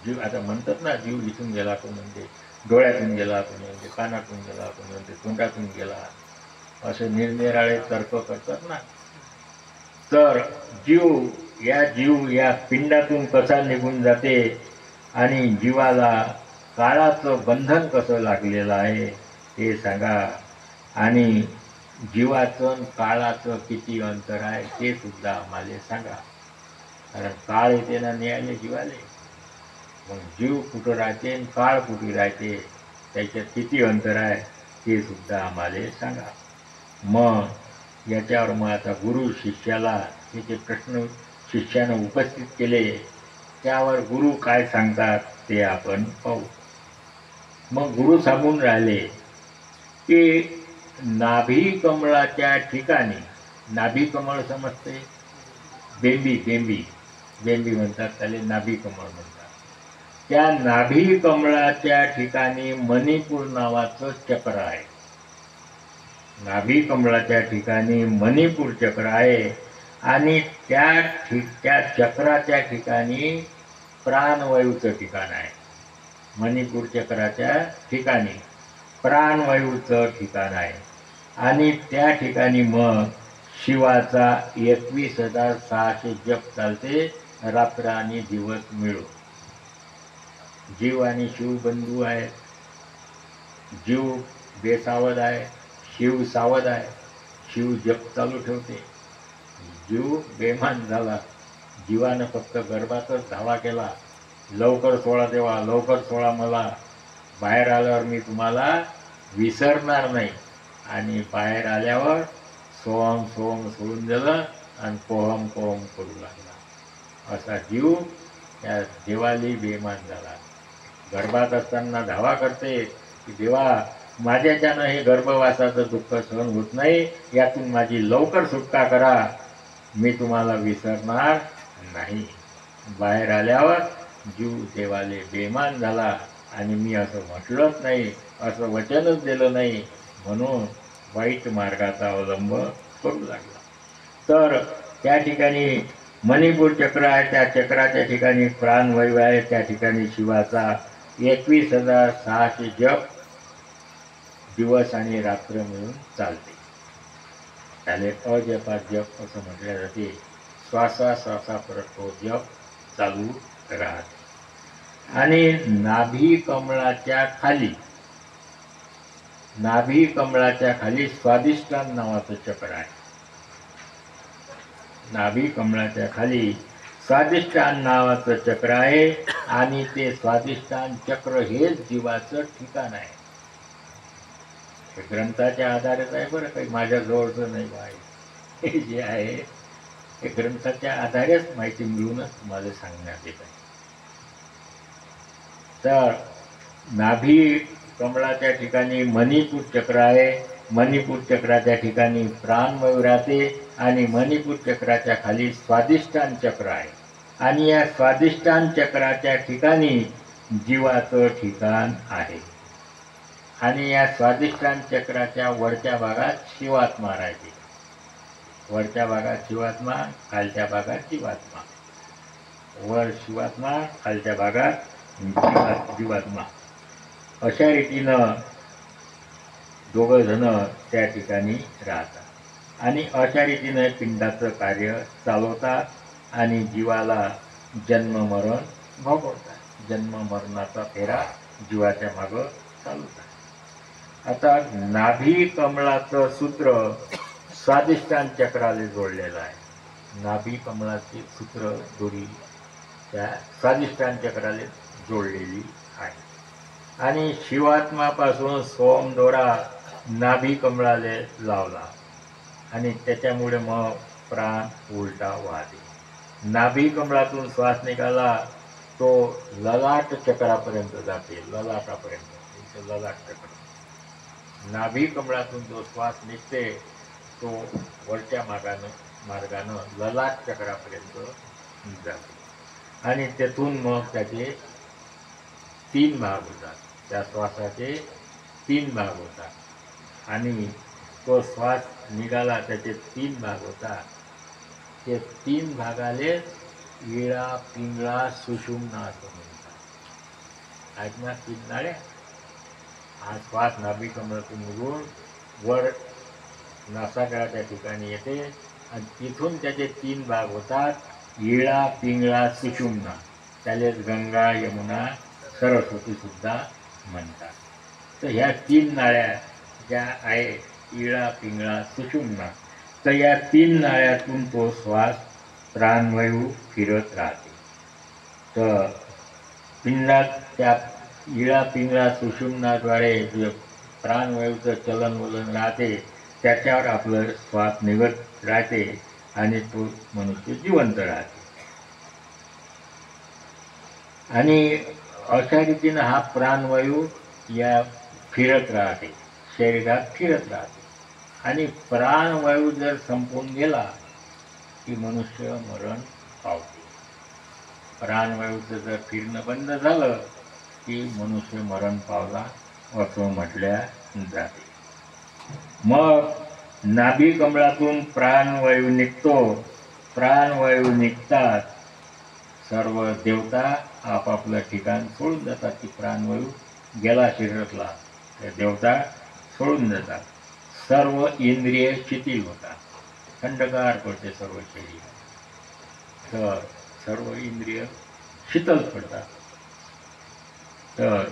जीव आता म्हणतात ना, जीव इथून गेला तो म्हणजे डोळ्यातून गेला, कोणी म्हणजे कानातून गेला, कोणी म्हणजे तोंडातून गेला, असे निरनिराळे तर्क करतात ना. तर जीव या पिंडातून कसा निघून जाते आणि जीवाला काळाचं बंधन कसं लागलेलं आहे ते सांगा. आणि जीवाचं आणि काळाचं किती अंतर आहे ते सुद्धा आम्हाला सांगा. कारण काळ येते ना न्यायले जीवाले, मग जीव कुठं राहते आणि काळ कुठे राहते त्याच्यात किती अंतर आहे ते सुद्धा आम्हाला सांगा. मग याच्यावर मग आता गुरु शिष्याला त्याचे प्रश्न शिष्यानं उपस्थित केले, त्यावर गुरु काय सांगतात ते आपण पाहू. मग गुरु सांगून राहिले की नाभी कमळाच्या ठिकाणी, नाभी कमळ समजते, बेंबी बेंबी बेंबी म्हणतात त्याला, नाभी कमळ म्हणतात. त्या नाभी कमळाच्या ठिकाणी मणिपूर नावाचं चक्र आहे. नाभी कमळाच्या ठिकाणी मणिपूर चक्र आहे आणि त्या चक्राच्या ठिकाणी प्राणवायूचं ठिकाण आहे. मणिपूर चक्राच्या ठिकाणी प्राणवायूचं ठिकाण आहे आणि त्या ठिकाणी मग शिवाचा 21,600 जप चालते रात्र आणि दिवस मिळून. जीव आणि शिव बंधू आहे. जीव बेसावध आहे, शिव सावध आहे. शिव जप चालू ठेवते, जीव बेमान झाला. जीवानं फक्त गर्भातच धावा केला, लवकर सोळा देवा, लवकर सोळा मला, बाहेर आल्यावर मी तुम्हाला विसरणार नाही. आणि बाहेर आल्यावर सोहम सोहम सोडून दिलं आणि कोहम कोहम करू लागला. असा जीव त्या देवाली बेमान झाला. गर्भात असताना धावा करते की देवा, माझ्याच्यानं हे गर्भवासाचं दुःख सहन होत नाही, यातून माझी लवकर सुटका करा, मी तुम्हाला विसरणार नाही. बाहेर आल्यावर जीव देवाले बेमान झाला आणि मी असं म्हटलंच नाही, असं वचनच दिलं नाही, म्हणून वाईट मार्गाचा अवलंब करू लागला. तर त्या ठिकाणी मणिपूर चक्र आहे, त्या चक्राच्या ठिकाणी प्राणवायू आहे, त्या ठिकाणी शिवाचा 21,600 जप दिवस आणि रात्र मिळून चालते. त्याले अजपा जप असं म्हटलं जाते. श्वासाश्वासापर्यंत तो जप चालू राहते. आणि नाभी कमळाच्या खाली स्वादिष्टान नावाचं चक्र आहे. नाभी कमळाच्या खाली स्वादिष्टान नावाचं चक्र आहे आणि ते स्वादिष्टान चक्र हेच जीवाचं ठिकाण आहे. हे ग्रंथाच्या आधारेच आहे बरं, काही माझ्या जवळचं नाही आहे. हे जे आहे हे ग्रंथाच्या आधारेच माहिती मिळूनच तुम्हाला सांगण्यात येत आहे. तर नाभी कमळाच्या ठिकाणी मणिपूर चक्र आहे. मणिपूर चक्राच्या ठिकाणी प्राणवायू राहते आणि मणिपूर चक्राच्या खाली स्वादिष्टान चक्र आहे. आणि या स्वादिष्टान चक्राच्या ठिकाणी जीवाचं ठिकाण आहे. आणि या स्वादिष्टान चक्राच्या वरच्या भागात शिवात्मा राहते. वरच्या भागात शिवात्मा, खालच्या भागात जीवात्मा. वर शिवात्मा, खालच्या भागात जीवात्मा. अशा रीतीनं दोघं जण त्या ठिकाणी राहतात आणि अशा रीतीनं पिंडाचं कार्य चालवतात आणि जीवाला जन्म मरण भोगवतात. जन्म मरणाचा फेरा जीवाच्या मागं चालवतात. आता नाभी कमळाचं सूत्र स्वादिष्टान चक्राला जोडलेलं आहे. नाभी कमळाचे सूत्र दोरी त्या स्वादिष्टान चक्राला जोडलेली आहे. आणि शिवात्मापासून सोम दोरा नाभी कमळाला लावला आणि त्याच्यामुळे मग प्राण उलटा वाहते. नाभी कमळातून श्वास निघाला तो ललाट चक्रापर्यंत जाते. ललाटापर्यंत ललाट चक्र. नाभी कमळातून जो श्वास निघते तो वरच्या मार्गानं ललाट चक्रापर्यंत जाते आणि तेथून मग त्याचे 3 भाग होतात. त्या श्वासाचे 3 भाग होतात आणि तो श्वास निघाला त्याचे 3 भाग होता. ते 3 भागाले इळा पिंगळा सुषुम्ना असं म्हणतात. आहेत ना 3 नाड्या. हा श्वास नाभिकमलातून निघून वर नासागराच्या ठिकाणी येते आणि तिथून त्याचे 3 भाग होतात. इळा पिंगळा सुषुम्ना. त्यालेच गंगा यमुना सरस्वती सुद्धा म्हणतात. तर ह्या 3 नाळ्या ज्या आहे इळा पिंगळा सुषुम्ना, तर या 3 नाळ्यातून तो श्वास प्राणवायू फिरत राहते. तर पिंडात त्या इळा पिंगळा सुषुम्नाद्वारे जे प्राणवायूचं चलनवलन राहते त्याच्यावर आपलं श्वास निघत राहते आणि तो मनुष्य जिवंत राहते. आणि अशा रीतीनं हा प्राणवायू या फिरत राहते, शरीरात फिरत राहते. आणि प्राणवायू जर संपून गेला की मनुष्य मरण पावते. प्राणवायूचं जर फिरणं बंद झालं की मनुष्य मरण पावला असं म्हटल्या जाते. मग नाभिकमलातून प्राणवायू निघतो. प्राणवायू निघतात सर्व देवता आपापलं ठिकाण सोडून जातात. की प्राणवायू गेला शरीरातला त्या देवता सोडून जातात. सर्व इंद्रिय शिथिल होतात. थंडगार पडते सर्व शरीर. तर सर्व इंद्रिय शीतल पडतात. तर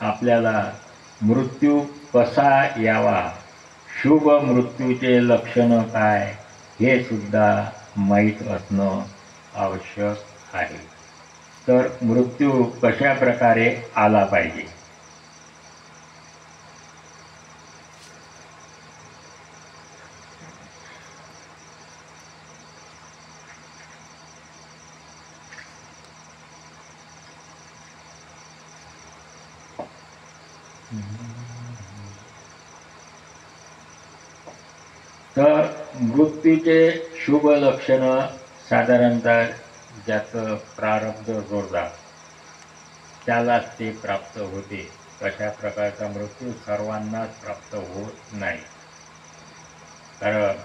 आपल्याला मृत्यू कसा यावा, शुभ मृत्यूचे लक्षण काय, हे सुद्धा माहीत असणं आवश्यक आहे. तर मृत्यू कशा प्रकारे आला पाहिजे. तर मृत्यूचे शुभ लक्षण साधारणतः ज्याचं प्रारब्ध जोरदार त्यालाच ते प्राप्त होते. अशा प्रकारचा मृत्यू सर्वांनाच प्राप्त होत नाही. कारण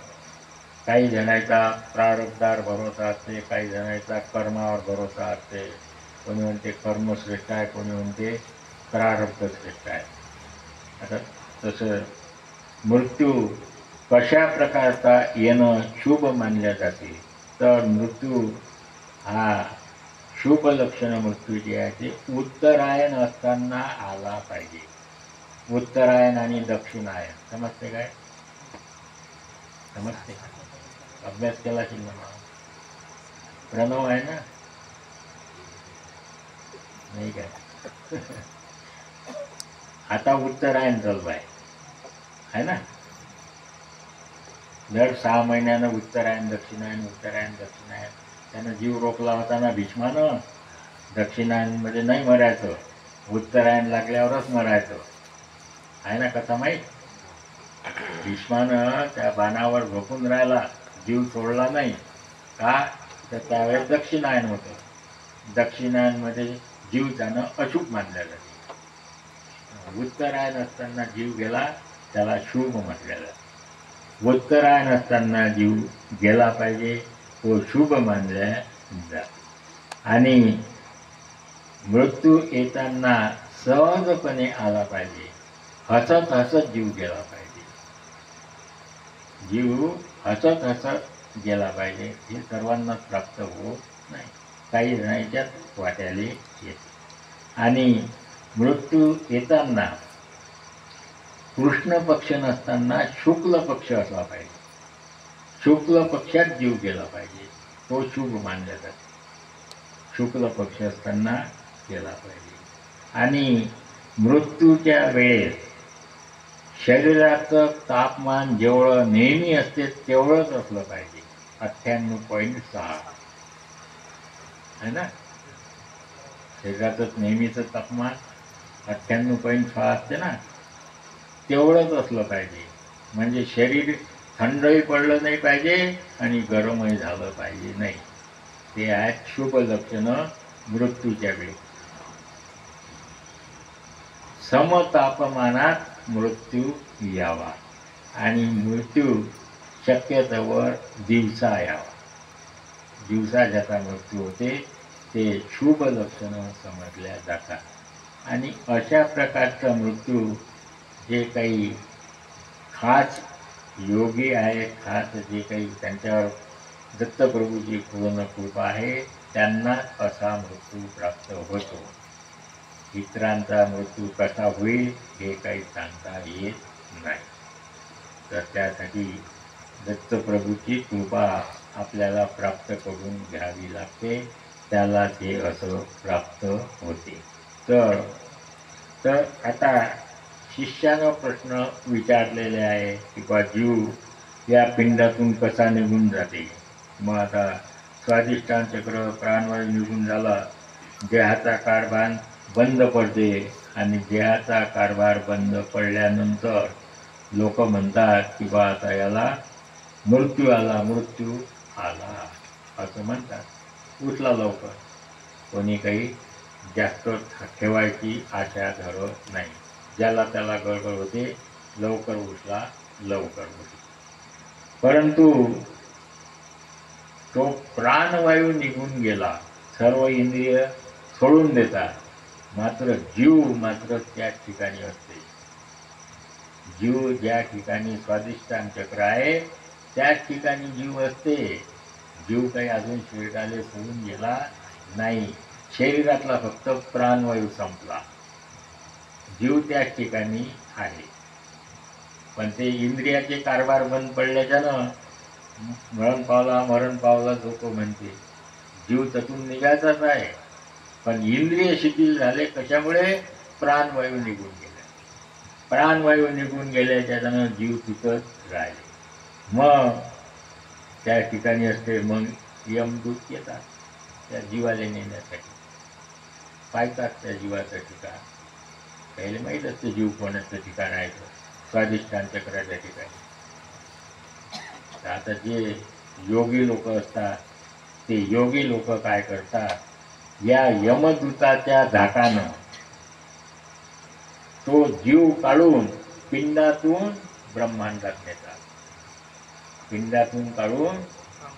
काही जणांचा प्रारब्धावर भरोसा असते, काही जणांचा कर्मावर भरोसा असते. कोणी म्हणते कर्म श्रेष्ठ आहे, कोणी म्हणते प्रारब्ध श्रेष्ठ आहे. आता तसं मृत्यू कशा प्रकारचा येणं शुभ मानल्या जाते. तर मृत्यू हा शुभ लक्षण मृत्यू जे आहे ते उत्तरायण असताना आला पाहिजे. उत्तरायण आणि दक्षिणायन समजते काय? समजते? अभ्यास केला की ना? प्रणव आहे ना? नाही काय? आता उत्तरायण चालू आहे ना? दर 6 महिन्यानं उत्तरायण दक्षिणायन उत्तरायण दक्षिणायन. त्यानं जीव रोखला होता ना भीष्मानं. दक्षिणायनमध्ये नाही मरायचं, उत्तरायण लागल्यावरच मरायचं. आहे ना कथा माहीत? भीष्मानं त्या बाणावर झोपून राहिला, जीव सोडला नाही का? तर त्यावेळेस दक्षिणायन होतं. दक्षिणायनमध्ये जीव त्यानं अशुभ मानल्या जाते. उत्तरायण असताना जीव गेला त्याला शुभ म्हटलं जातं. उत्तरायण असताना जीव गेला पाहिजे तो शुभ मानल्या जातो. आणि मृत्यू येताना सहजपणे आला पाहिजे. हसत हसत जीव गेला पाहिजे. जीव हसत हसत गेला पाहिजे. हे सर्वांना प्राप्त होत नाही. काही जणांच्यात वाट्याले येते. आणि मृत्यू येताना कृष्ण पक्ष नसताना शुक्ल पक्ष असला पाहिजे. शुक्ल पक्षात जीव गेला पाहिजे. तो शुभ मानला जातो. शुक्ल पक्ष असताना गेला पाहिजे. आणि मृत्यूच्या वेळेस शरीराचं तापमान जेवढं नेहमी असते तेवढंच असलं पाहिजे. 98.6 आहे ना? शरीराचं नेहमीचं तापमान 98.6 असते ना, तेवढंच असलं पाहिजे. म्हणजे शरीर थंडही पडलं नाही पाहिजे आणि गरमही झालं पाहिजे नाही. ते आहेत शुभ लक्षणं मृत्यूच्या वेळी. समतापमानात मृत्यू यावा. आणि मृत्यू शक्यतोवर दिवसा यावा. दिवसा ज्याचा मृत्यू होते ते शुभ लक्षणं समजल्या जातात. आणि अशा प्रकारचा मृत्यू जे काही खास योगी आहेत, खास जे काही त्यांच्यावर दत्तप्रभूची पूर्ण कृपा आहे, त्यांना असा मृत्यू प्राप्त होतो. इतरांचा मृत्यू कसा होईल हे काही सांगता येत नाही. तर त्यासाठी दत्तप्रभूची कृपा आपल्याला प्राप्त करून घ्यावी लागते, त्याला ते असं प्राप्त होते. तर तर आता शिष्यानं प्रश्न विचारलेले आहे की बा जीव या पिंडातून कसा निघून जाते. मग आता स्वाधिष्ठान चक्र प्राणवायू निघून झाला, देहाचा कारभार बंद पडते आणि देहाचा कारभार बंद पडल्यानंतर लोक म्हणतात की बा आता याला मृत्यू आला, मृत्यू आला असं म्हणतात. उठला लवकर, कोणी काही जास्त ठेवायची आशा धरत नाही. ज्याला त्याला गडबड होते, लवकर उठला लवकर उठला. परंतु तो प्राणवायू निघून गेला, सर्व इंद्रिय सोडून देतात, मात्र जीव मात्र त्याच ठिकाणी असते. जीव ज्या ठिकाणी स्वाधिष्ठान चक्र आहे त्याच ठिकाणी जीव असते. जीव काही अजून शरीराला सोडून गेला नाही. शरीरातला फक्त प्राणवायू संपला, जीव त्याच ठिकाणी आहे. पण ते इंद्रियाचे कारभार बंद पडल्याच्यानं मरण पावला झोप म्हणते. जीव त्यातून निघायचाच आहे, पण इंद्रिय शिथिल झाले. कशामुळे? प्राणवायू निघून गेले. प्राणवायू निघून गेल्याच्यानं जीव तिथंच राहिले. मग त्या ठिकाणी असते. मग यमदूत येतात त्या जीवाला नेण्यासाठी, पाहतात त्या जीवाचं ठिकाण. पहिले माहीत असते जीव कोणाचं ठिकाण आहे, स्वाधिष्ठान चक्राच्या ठिकाणी. तर आता जे योगी लोक असतात ते योगी लोक काय करतात, या यमदूताच्या धाकानं तो जीव काढून पिंडातून ब्रह्मांडात नेतात. पिंडातून काढून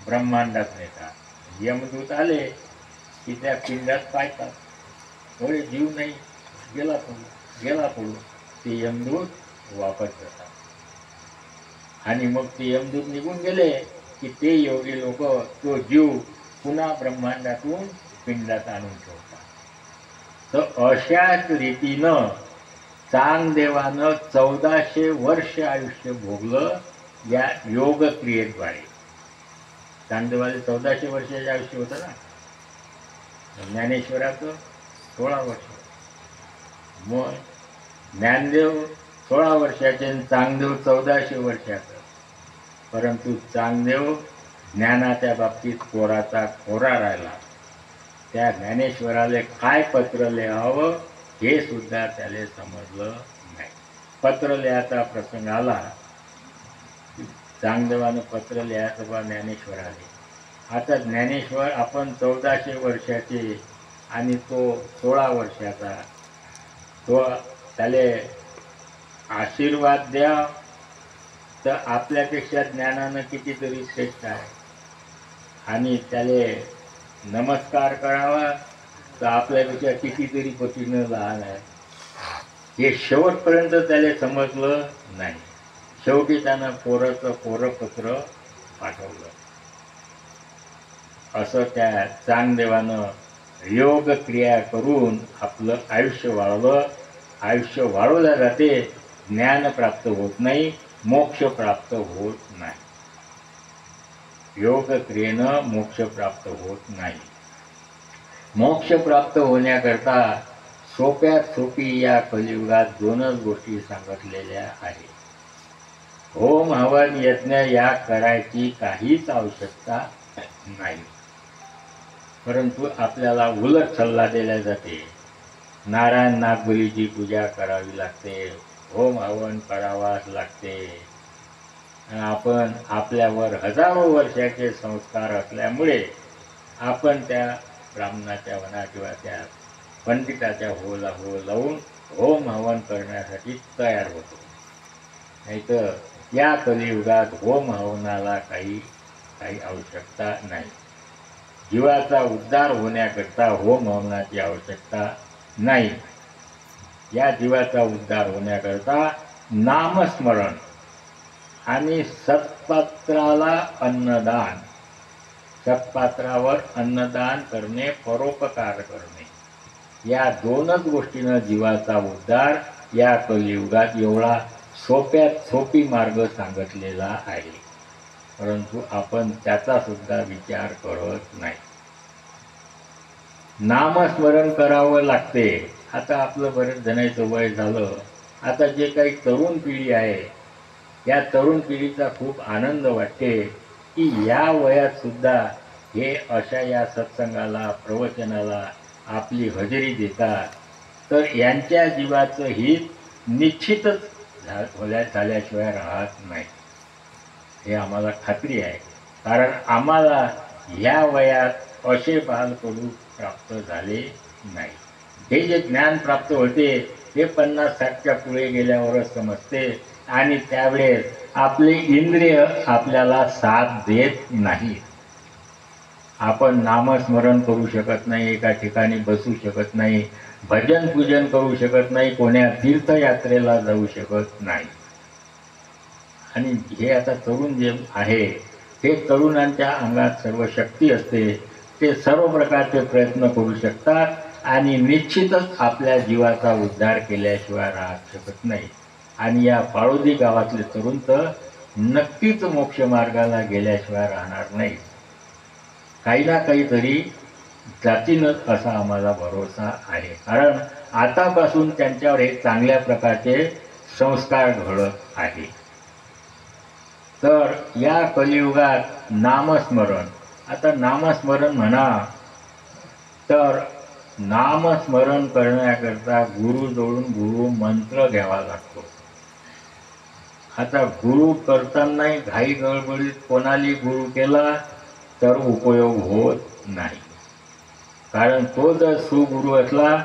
ब्रह्मांडात नेतात. यमदूत आले की त्या पिंडात पाहतात, थोडे जीव नाही, गेला पडू. ते यमदूत वापस जातात. आणि मग ते यमदूत निघून गेले की ते योगी लोक तो जीव पुन्हा ब्रह्मांडातून पिंडात आणून ठेवतात. तर अशाच रीतीनं चांगदेवानं 1400 वर्ष आयुष्य भोगलं या योग क्रियेद्वारे. चांगदेवाला 1400 वर्षाचे आयुष्य होतं ना, ज्ञानेश्वराचं 16 वर्ष. मग ज्ञानदेव 16 वर्षाचे आणि चांगदेव 1400 वर्षाचं. परंतु चांगदेव ज्ञानाच्या बाबतीत कोराचा कोरा राहिला. त्या ज्ञानेश्वराला काय पत्र लिहावं हे सुद्धा त्याला समजलं नाही. पत्र लिहायचा प्रसंग आला, चांगदेवानं पत्र लिहायचं बा ज्ञानेश्वराले. आता ज्ञानेश्वर आपण 1400 वर्षाचे आणि तो 16 वर्षाचा, तो त्याले आशीर्वाद द्या तर आपल्यापेक्षा ज्ञानानं कितीतरी श्रेष्ठ आहे. आणि त्याले नमस्कार करावा तर आपल्यापेक्षा कितीतरी पटीनं लहान आहे. हे शेवटपर्यंत त्याला समजलं नाही. शेवटी त्यानं कोरपत्र पाठवलं. असं त्या चांगदेवानं योग क्रिया करून आपलं आयुष्य वाढवलं. आयुष्य वाढवल्या जाते, ज्ञान प्राप्त होत नाही, मोक्ष प्राप्त होत नाही. योग क्रियेनं मोक्ष प्राप्त होत नाही. मोक्ष प्राप्त होण्याकरता सोप्यात सोपी या कलियुगात 2च गोष्टी सांगितलेल्या आहेत. होम हवन यज्ञ या करायची काहीच आवश्यकता नाही. परंतु आपल्याला उलट सल्ला दिला जाते. नारायण नागबलीची पूजा करावी लागते, होम हवन करावाच लागते. आपण आपल्यावर हजारो वर्षाचे संस्कार असल्यामुळे आपण त्या ब्राह्मणाच्या वना किंवा त्या पंडिताच्या हो लावून होम हवन करण्यासाठी तयार होतो. नाही तर या कलियुगात होम हवनाला काही काही आवश्यकता नाही. जीवाचा उद्धार होण्याकरता होम हवनाची आवश्यकता नाही. या जीवाचा उद्धार होण्याकरता नामस्मरण आणि सत्पात्राला अन्नदान, सत्पात्रावर अन्नदान करणे, परोपकार करणे, या दोनच गोष्टीनं जीवाचा उद्धार या कलियुगात एवढा सोप्यात सोपी मार्ग सांगितलेला आहे. परंतु आपण त्याचा सुद्धा विचार करत नाही. नामस्मरण करावं लागते. आता आपलं बरेच जणांचं वय झालं. आता जे काही तरुण पिढी आहे, या तरुण पिढीचा खूप आनंद वाटते की या वयात सुद्धा हे अशा या सत्संगाला, प्रवचनाला आपली हजेरी देतात. तर यांच्या जीवाचं हित निश्चितच झाल्याशिवाय राहत नाही, हे आम्हाला खात्री आहे. कारण आम्हाला ह्या वयात असे बालकडू प्राप्त झाले नाही. हे जे ज्ञान प्राप्त होते हे 50-60च्या पुढे गेल्यावरच समजते आणि त्यावेळेस आपले इंद्रिय आपल्याला साथ देत नाही. आपण नामस्मरण करू शकत नाही, एका ठिकाणी बसू शकत नाही, भजन पूजन करू शकत नाही, कोण्या तीर्थयात्रेला जाऊ शकत नाही. आणि हे आता तरुण जे आहे हे तरुणांच्या अंगात सर्व शक्ती असते. ते सर्व प्रकारचे प्रयत्न करू शकतात आणि निश्चितच आपल्या जीवाचा उद्धार केल्याशिवाय राहू शकत नाही. आणि या पाळोदी गावातले तरुण तर नक्कीच मोक्ष मार्गाला गेल्याशिवाय राहणार नाही. काही ना काहीतरी जातीनच असा आम्हाला भरोसा आहे. कारण आतापासून त्यांच्यावर एक चांगल्या प्रकारचे संस्कार घडत आहे. तर या कलियुगात नामस्मरण, आता नामस्मरण म्हणा तर नामस्मरण करण्याकरता गुरुजवळून गुरु मंत्र घ्यावा लागतो. आता गुरु करतानाही घाई गडबडीत कोणाली गुरु केला तर उपयोग होत नाही. कारण तो जर सुगुरू असला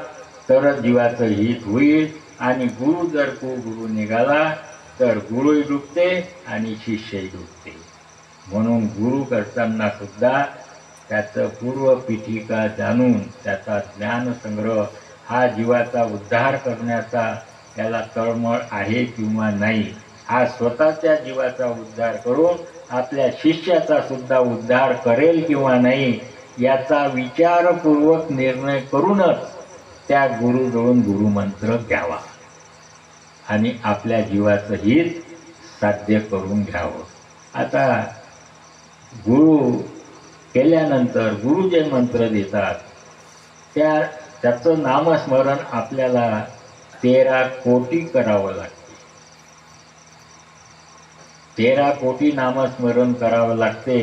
तरच जीवाचं हित होईल. आणि गुरु जर कुगुरू निघाला तर गुरुही डुबते आणि शिष्यही डुबते. म्हणून गुरु करताना सुद्धा त्याचं पूर्वपीठिका जाणून त्याचा ज्ञानसंग्रह हा जीवाचा उद्धार करण्याचा त्याला तळमळ आहे किंवा नाही, हा स्वतःच्या जीवाचा उद्धार करून आपल्या शिष्याचा सुद्धा उद्धार करेल किंवा नाही याचा विचारपूर्वक निर्णय करूनच त्या गुरुजवळून गुरुमंत्र घ्यावा आणि आपल्या जीवाचं हित साध्य करून घ्यावं. आता गुरु केल्यानंतर गुरु जे मंत्र देतात त्याचं नामस्मरण आपल्याला 13 कोटी करावं लागते. 13 कोटी नामस्मरण करावं लागते.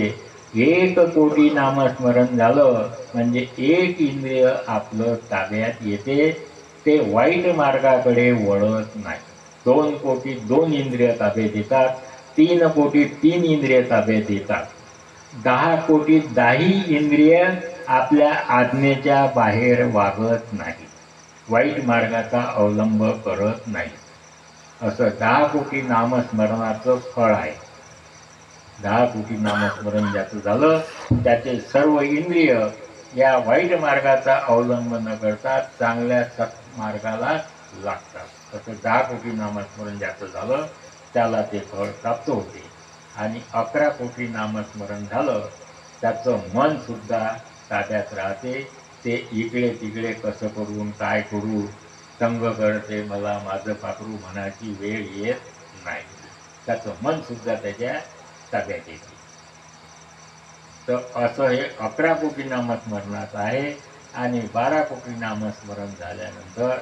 1 कोटी नामस्मरण झालं म्हणजे एक इंद्रिय आपलं ताब्यात येते, ते वाईट मार्गाकडे वळत नाही. 2 कोटी 2 इंद्रिय ताब्यात येतात, 3 कोटी 3 इंद्रिय ताब्यात येतात, 10 कोटी 10 इंद्रिय आपल्या आज्ञेच्या बाहेर वागत नाही, वाईट मार्गाचा अवलंब करत नाही. असं 10 कोटी नामस्मरणाचं फळ आहे. 10 कोटी नामस्मरण ज्याचं झालं त्याचे सर्व इंद्रिय या वाईट मार्गाचा अवलंब न करता चांगल्या सत्मार्गाला लागतात. तसं 10 कोटी नामस्मरण ज्याचं झालं त्याला ते फळ प्राप्त होते. आणि 11 कोटी नामस्मरण झालं त्याचं मन सुद्धा ताब्यात राहते. ते इकडे तिकडे कसं करून काय करू, तंग करते मला माझं पाखरू म्हणायची वेळ येत नाही. त्याचं मन सुद्धा त्याच्या ताब्यात येते. तर असं हे 11 कोटी नामस्मरणात आहे. आणि 12 कोटी नामस्मरण झाल्यानंतर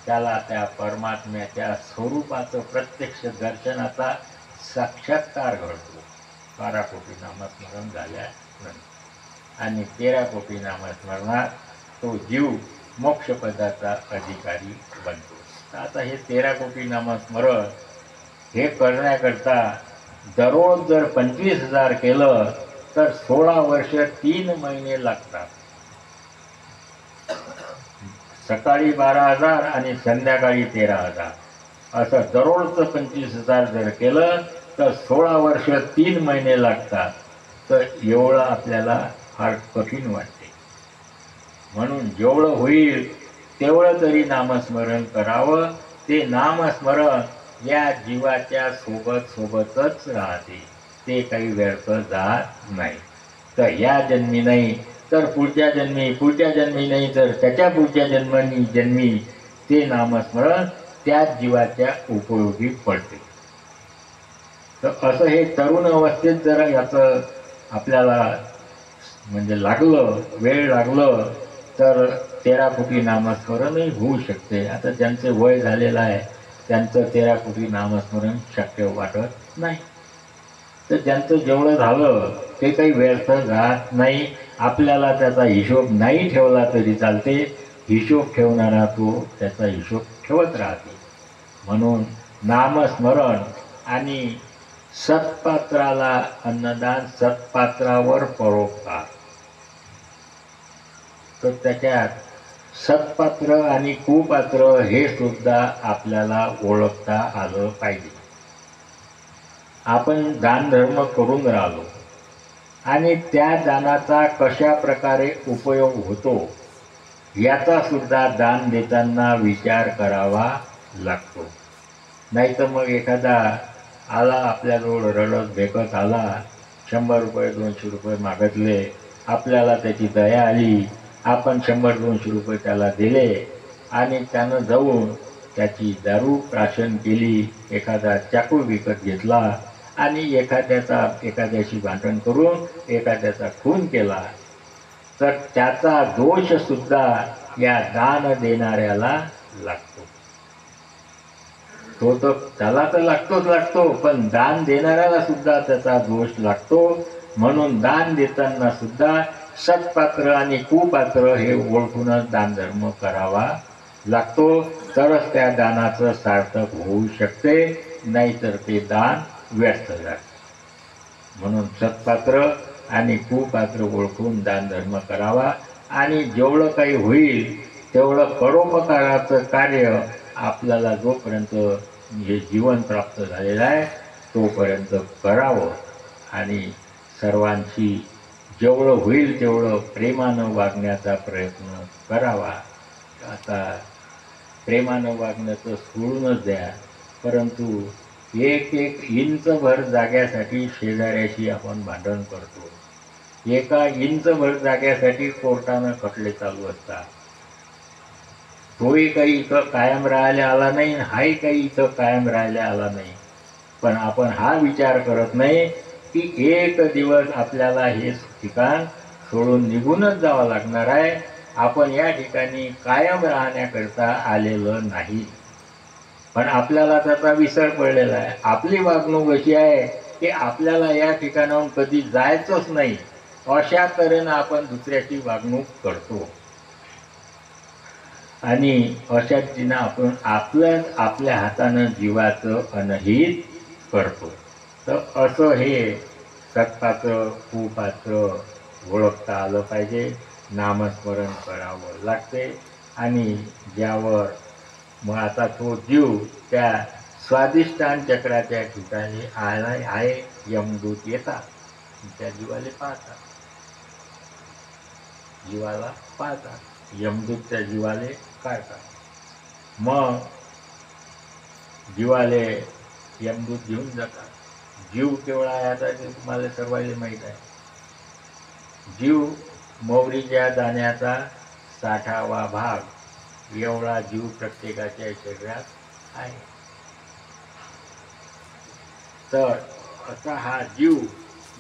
त्याला त्या परमात्म्याच्या स्वरूपाचं प्रत्यक्ष दर्शनाचा साक्षात्कार घडतो. 12 कोटी नामस्मरण झाल्यानंतर. आणि 13 कोटी नामस्मरणात तो जीव मोक्षपदाचा अधिकारी बनतो. आता हे 13 कोटी नामस्मरण हे करण्याकरता दररोज जर 25,000 केलं तर 16 वर्ष 3 महिने लागतात. सकाळी 12,000 आणि संध्याकाळी 13,000 असं दररोजचं 25,000 जर केलं तर 16 वर्ष 3 महिने लागतात. तर एवढं आपल्याला फार कठीण वाटते. म्हणून जेवढं होईल तेवढं तरी नामस्मरण करावं. ते नामस्मरण या जीवाच्या सोबतच राहते, ते काही व्यर्थ जात नाही. तर या जन्मी नाही तर पुढच्या जन्मी नाही तर त्याच्या पुढच्या जन्मी ते नामस्मरण त्याच जीवाच्या उपयोगी पडते. तर असं हे तरुण अवस्थेत जरा याचं आपल्याला म्हणजे वेळ लागलं तर 13 कोटी नामस्मरणही होऊ शकते. आता ज्यांचे वय झालेलं आहे त्यांचं 13 कोटी नामस्मरण शक्य वाटत नाही. तर ज्यांचं जेवढं झालं ते काही व्यर्थ जात नाही. आपल्याला त्याचा हिशोब नाही ठेवला तरी चालते, हिशोब ठेवणारा तो त्याचा हिशोब ठेवत राहते. म्हणून नामस्मरण आणि सत्पात्राला अन्नदान, सत्पात्रावर परोपकार. तर त्याच्यात सत्पात्र आणि कुपात्र हे सुद्धा आपल्याला ओळखता आलं पाहिजे. आपण दानधर्म करून राहिलो आणि त्या दानाचा कशा प्रकारे उपयोग होतो याचा सुद्धा दान देताना विचार करावा लागतो. नाही तर मग एखादा आला आपल्याजवळ रडत भेकत आला, 100 रुपये 200 रुपये मागितले, आपल्याला त्याची दया आली, आपण 100-200 रुपये त्याला दिले आणि त्यानं जाऊन त्याची दारू प्राशन केली, एखादा चाकू विकत घेतला आणि एखाद्याशी भांडण करून एखाद्याचा खून केला, तर त्याचा दोष सुद्धा या दान देणाऱ्याला लागतो. तो तर त्याला तर लागतो, पण दान देणाऱ्याला सुद्धा त्याचा दोष लागतो. म्हणून दान देताना सुद्धा सत्पात्र आणि कुपात्र हे ओळखूनच दानधर्म करावा लागतो. तरच त्या दानाचं सार्थक होऊ शकते, नाहीतर ते दान व्यर्थ जाते. म्हणून सत्पात्र आणि कुपात्र ओळखून दानधर्म करावा आणि जेवढं काही होईल तेवढं परोपकाराचं कार्य आपल्याला जोपर्यंत हे जीवन प्राप्त झालेलं आहे तोपर्यंत करावं आणि सर्वांशी जेवढं होईल तेवढं प्रेमानं वागण्याचा प्रयत्न करावा. आता प्रेमानं वागणं तर सोडूनच द्या, परंतु एक इंचभर जाग्यासाठी शेजाऱ्याशी आपण भांडण करतो. 1 इंचभर जाग्यासाठी कोर्टानं खटले चालू असतात. तोही काही इथं कायम राहायला आला नाही, हाही काही इथं कायम राहायला आला नाही. पण आपण हा विचार करत नाही की एक दिवस आपल्याला हे ठिकाण सोडून निघूनच जावं लागणार आहे. आपण या ठिकाणी कायम राहण्याकरता आलेलं नाही. पण आपल्याला त्याचा विसर पडलेला आहे. आपली वागणूक अशी आहे की आपल्याला या ठिकाणाहून कधी जायचंच नाही, अशा तऱ्हेनं आपण दुसऱ्याची वागणूक करतो आणि अशा रीतीनं आपण आपल्या हातानं जीवाचं अनहित करतो. तर असं हे सत्पात्र कुपात्र ओळखता आलं पाहिजे. नामस्मरण करावं लागते आणि ज्यावर मग आता तो जीव त्या स्वादिष्टान चक्राच्या ठिकाणी आहे. यमदूत येतात, त्या जीवाला पाहतात, यमदूत त्या जीवाले काढतात. मग जीवाले यमदूत घेऊन जातात. जीव केवढा आहे आता ते तुम्हाला सर्वांना माहीत आहे. जीव मोहरीच्या दाण्याचा 60वा भाग एवढा जीव प्रत्येकाच्या शरीरात आहे. तर असा हा जीव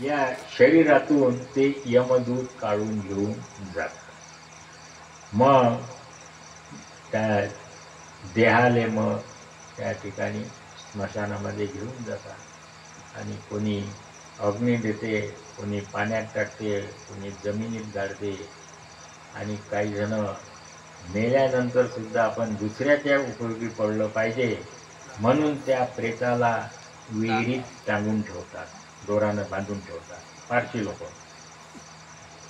या शरीरातून ते यमदूत काढून घेऊन जातात. मग त्या देहाले मग त्या ठिकाणी स्मशानामध्ये घेऊन जातात आणि कोणी अग्नी देते, कोणी पाण्यात टाकते, कोणी जमिनीत गाडते आणि काही जण मेल्यानंतर सुद्धा आपण दुसऱ्याच्या उपयोगी पडलं पाहिजे म्हणून त्या प्रेताला विहिरीत टांगून ठेवतात, दोरानं बांधून ठेवतात. फारशी लोक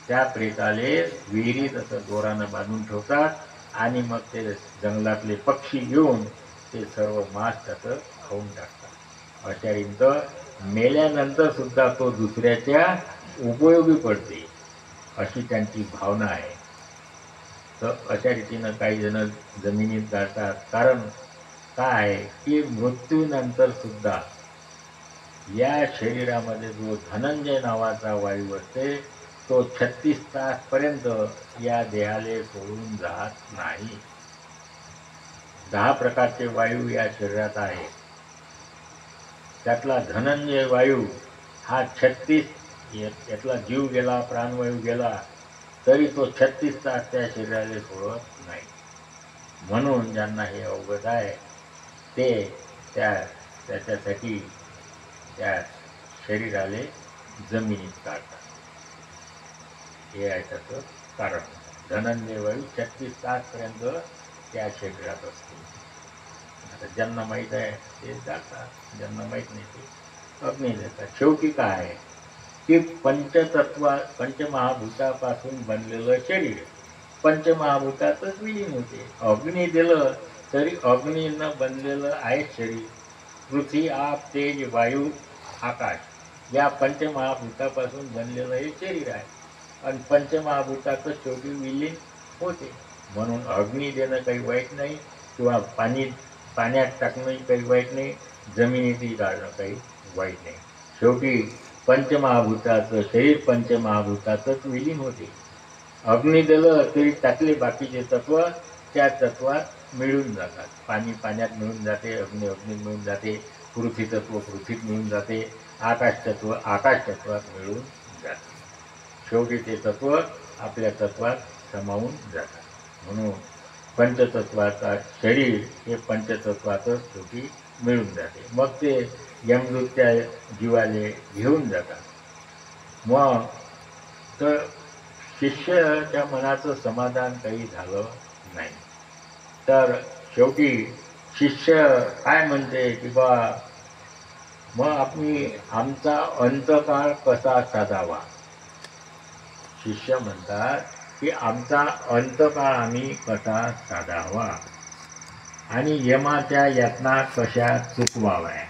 त्या प्रेताले विहिरीत असं दोरानं बांधून ठेवतात आणि मग ते जंगलातले पक्षी घेऊन ते सर्व मांस त्याचं खाऊन टाकतात. अशा रीतीनं मेल्यानंतर सुद्धा तो दुसऱ्याच्या उपयोगी पडते अशी त्यांची भावना आहे. तर अशा रीतीनं काही जण जमिनीत जातात. कारण काय आहे की मृत्यूनंतर सुद्धा या शरीरामध्ये जो धनंजय नावाचा वायू असते तो 36 तासपर्यंत या देहाले सोडून जात नाही. 10 प्रकारचे वायू या शरीरात आहे. त्यातला धनंजय वायू हा 36, यातला जीव गेला, प्राणवायू गेला तरी तो 36 तास त्या शरीराला सोडत नाही. म्हणून ज्यांना हे अवगत आहे ते त्याच्यासाठी त्या शरीराले जमिनीत काढतात. हे आहे त्याचं कारण. धनंजय वायू 36 तासपर्यंत त्या शरीरात असतो. आता ज्यांना माहीत आहे ते जातात, ज्यांना माहीत नाही ते अग्नी देतात. शेवटी काय आहे की पंचमहाभूतापासून बनलेलं शरीर पंचमहाभूतातच विलीन होते. अग्नी दिलं तरी अग्नीनं बनलेलं आहे शरीर. पृथ्वी, आप, तेज, वायू, आकाश या पंचमहाभूतापासून बनलेलं हे शरीर आहे आणि पंचमहाभूतातच शेवटी विलीन होते. म्हणून अग्नी देणं काही वाईट नाही किंवा पाण्यात टाकणंही काही वाईट नाही, जमिनीतही काढणं काही वाईट नाही. शेवटी पंचमहाभूताचं शरीर पंचमहाभूतातच विलीन होते. अग्नी दिलं तरी त्यातले बाकीचे तत्व त्या तत्वात मिळून जातात. पाणी पाण्यात मिळून जाते, अग्नी अग्नीत मिळून जाते, पृथ्वी तत्व पृथ्वीत मिळून जाते, आकाश तत्व आकाश तत्वात मिळून जाते. शेवटी ते तत्व आपल्या तत्वात समावून जातात. म्हणून पंचतत्वाचा शरीर हे पंचतत्वातच शेवटी मिळून जाते. मग ते यमदूत त्या जीवाले घेऊन जातात. मग तर शिष्याच्या मनाचं समाधान काही झालं नाही. तर शेवटी शिष्य काय म्हणते की बा मग आमचा अंतकाळ कसा साधावा. शिष्य म्हणतात की आमचा अंतकाळ आम्ही कसा साधावा आणि यमाच्या यातना कशा चुकवाव्या.